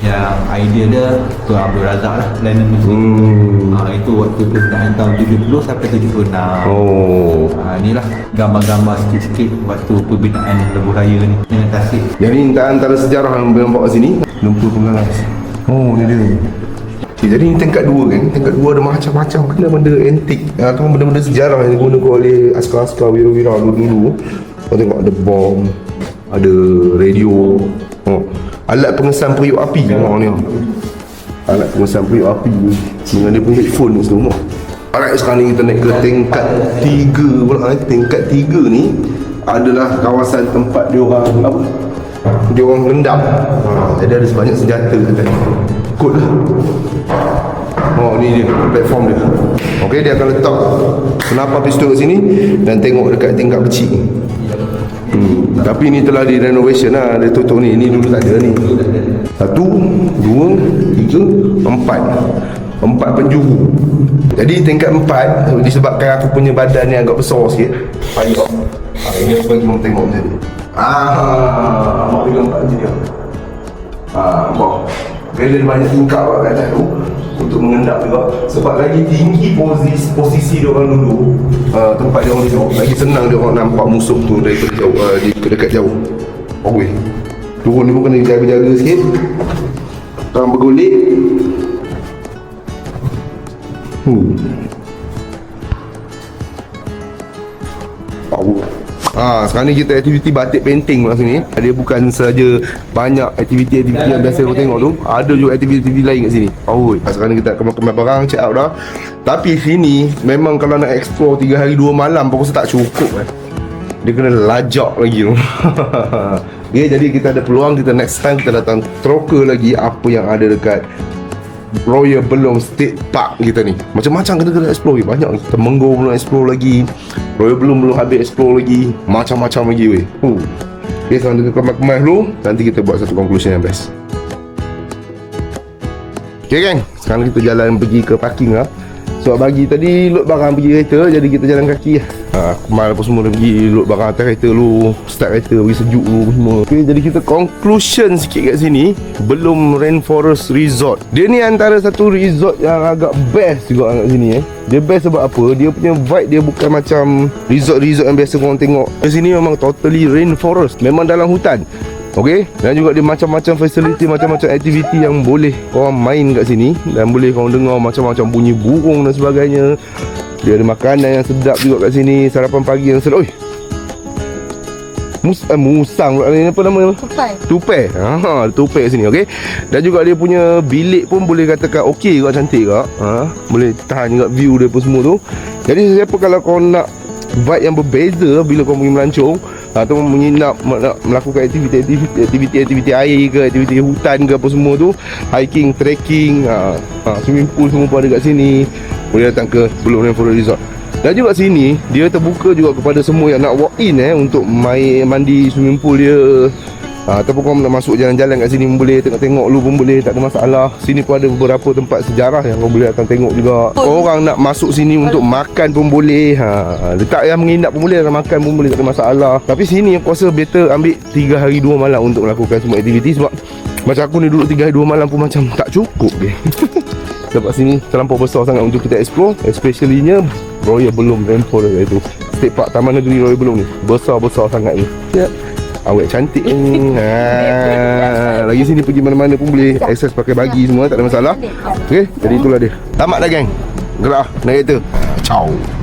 Yang idea dia tu Abdul Razak lah, planner muzik. Itu waktu pembinaan tahun 70 sampai 76. Inilah gambar-gambar sikit-sikit waktu pembinaan Lebuh Raya ni dengan Tasik. Jadi antara sejarah yang nampak kat sini, lumpur penggalas. Ni dia. Jadi ni tingkat 2 kan. Tingkat 2 ada macam-macam benda-benda antik atau benda-benda sejarah yang digunakan oleh askar-askar wira-wira dulu. Kau tengok ada bom, ada radio, alat pengesan periuk api ni. Alat pengesan periuk api dengan dia punya headphone ni semua. Alright, sekarang ni kita naik ke tingkat 3 pula. Tingkat 3 ni adalah kawasan tempat dia orang rendam. Jadi ada sebanyak senjata kat sana. Kot lah. Ni dia platform dia. Okey, dia akan letak senapan pistol kat sini dan tengok dekat tingkat kecil. Tapi ni telah di renovation lah. Dia tutup ni. Ni dulu tak ada ni. 1, 2, 3, 4 penjuru. Jadi tingkat 4 disebabkan aku punya badan ni agak besar sikit. Payah. Ini aku bagi orang tengok macam ni. Mak pegang 4 macam ni. Nampak. Dia banyak tingkap kat atas tu untuk mengendap juga. Sebab lagi tinggi posisi dia orang dulu, tempat dia orang duduk, lagi senang dia orang nampak musuh tu daripada jauh, dekat jauh. Turun ni pun kena jaga-jaga sikit. Orang bergolek. Sekarang ni kita aktiviti batik painting kat sini. Dia bukan saja banyak aktiviti-aktiviti yang biasa kau tengok tu, ada juga aktiviti lain kat sini. Sekarang ni kita kemas-kemas barang, check out dah. Tapi sini memang kalau nak explore 3 hari 2 malam pun rasa tak cukup kan. Dia kena lajak lagi tu. Okay, jadi kita ada peluang, kita next time kita datang troka lagi apa yang ada dekat Royal Belum State Park kita ni. Macam-macam kena explore. Banyak Temenggung belum explore lagi, Royal belum habis explore lagi, macam-macam lagi weh. Okay, sekarang kita kemas-kemas dulu, nanti kita buat satu conclusion yang best. Okay gang, sekarang kita jalan pergi ke parking lah. Sebab bagi tadi load barang pergi kereta, jadi kita jalan kaki lah. Kemal apa semua dah pergi load barang atas kereta dulu, start kereta, pergi sejuk dulu semua. Okay, jadi kita conclusion sikit kat sini. Belum Rainforest Resort. Dia ni antara satu resort yang agak best juga kat sini Dia best sebab apa? Dia punya vibe dia bukan macam resort-resort yang biasa korang tengok. Di sini memang totally rainforest, memang dalam hutan. Okey, dan juga dia macam-macam facility, macam-macam aktiviti yang boleh korang main kat sini. Dan boleh korang dengar macam-macam bunyi burung dan sebagainya. Dia ada makanan yang sedap juga kat sini, sarapan pagi yang sedap. Musang pula ni, apa nama? Tupai. Tupai kat sini, okey. Dan juga dia punya bilik pun boleh katakan okey juga, cantik juga. Boleh tahan juga view dia pun semua tu. Jadi siapa kalau kau nak vibe yang berbeza bila kau pergi melancong atau menginap, nak melakukan aktiviti air ke, aktiviti hutan ke apa semua tu, hiking, trekking, swimming pool semua pun ada kat sini. Boleh datang ke Belum Rainforest Resort. Dan juga sini dia terbuka juga kepada semua yang nak walk in untuk main mandi swimming pool dia. Ataupun kau nak masuk jalan-jalan kat sini pun boleh, tengok-tengok lu pun boleh, tak ada masalah. Sini pun ada beberapa tempat sejarah yang kau boleh datang tengok juga. Orang nak masuk sini untuk makan pun boleh. Letak yang menginap pun boleh, nak makan pun boleh, tak ada masalah. Tapi sini aku rasa better ambil 3 hari 2 malam untuk melakukan semua aktiviti. Sebab macam aku ni duduk 3 hari 2 malam pun macam tak cukup dia. Sebab sini terlampau besar sangat untuk kita explore, especially-nya Royal Belum Rainforest itu. State Park Taman Negeri Royal Belum ni besar-besar sangat ni. Awet cantik ni. Lagi sini pergi mana-mana pun boleh akses pakai bagi semua, tak ada masalah. Okey, jadi itulah dia. Tamat dah geng. Gerak naik kereta. Ciao.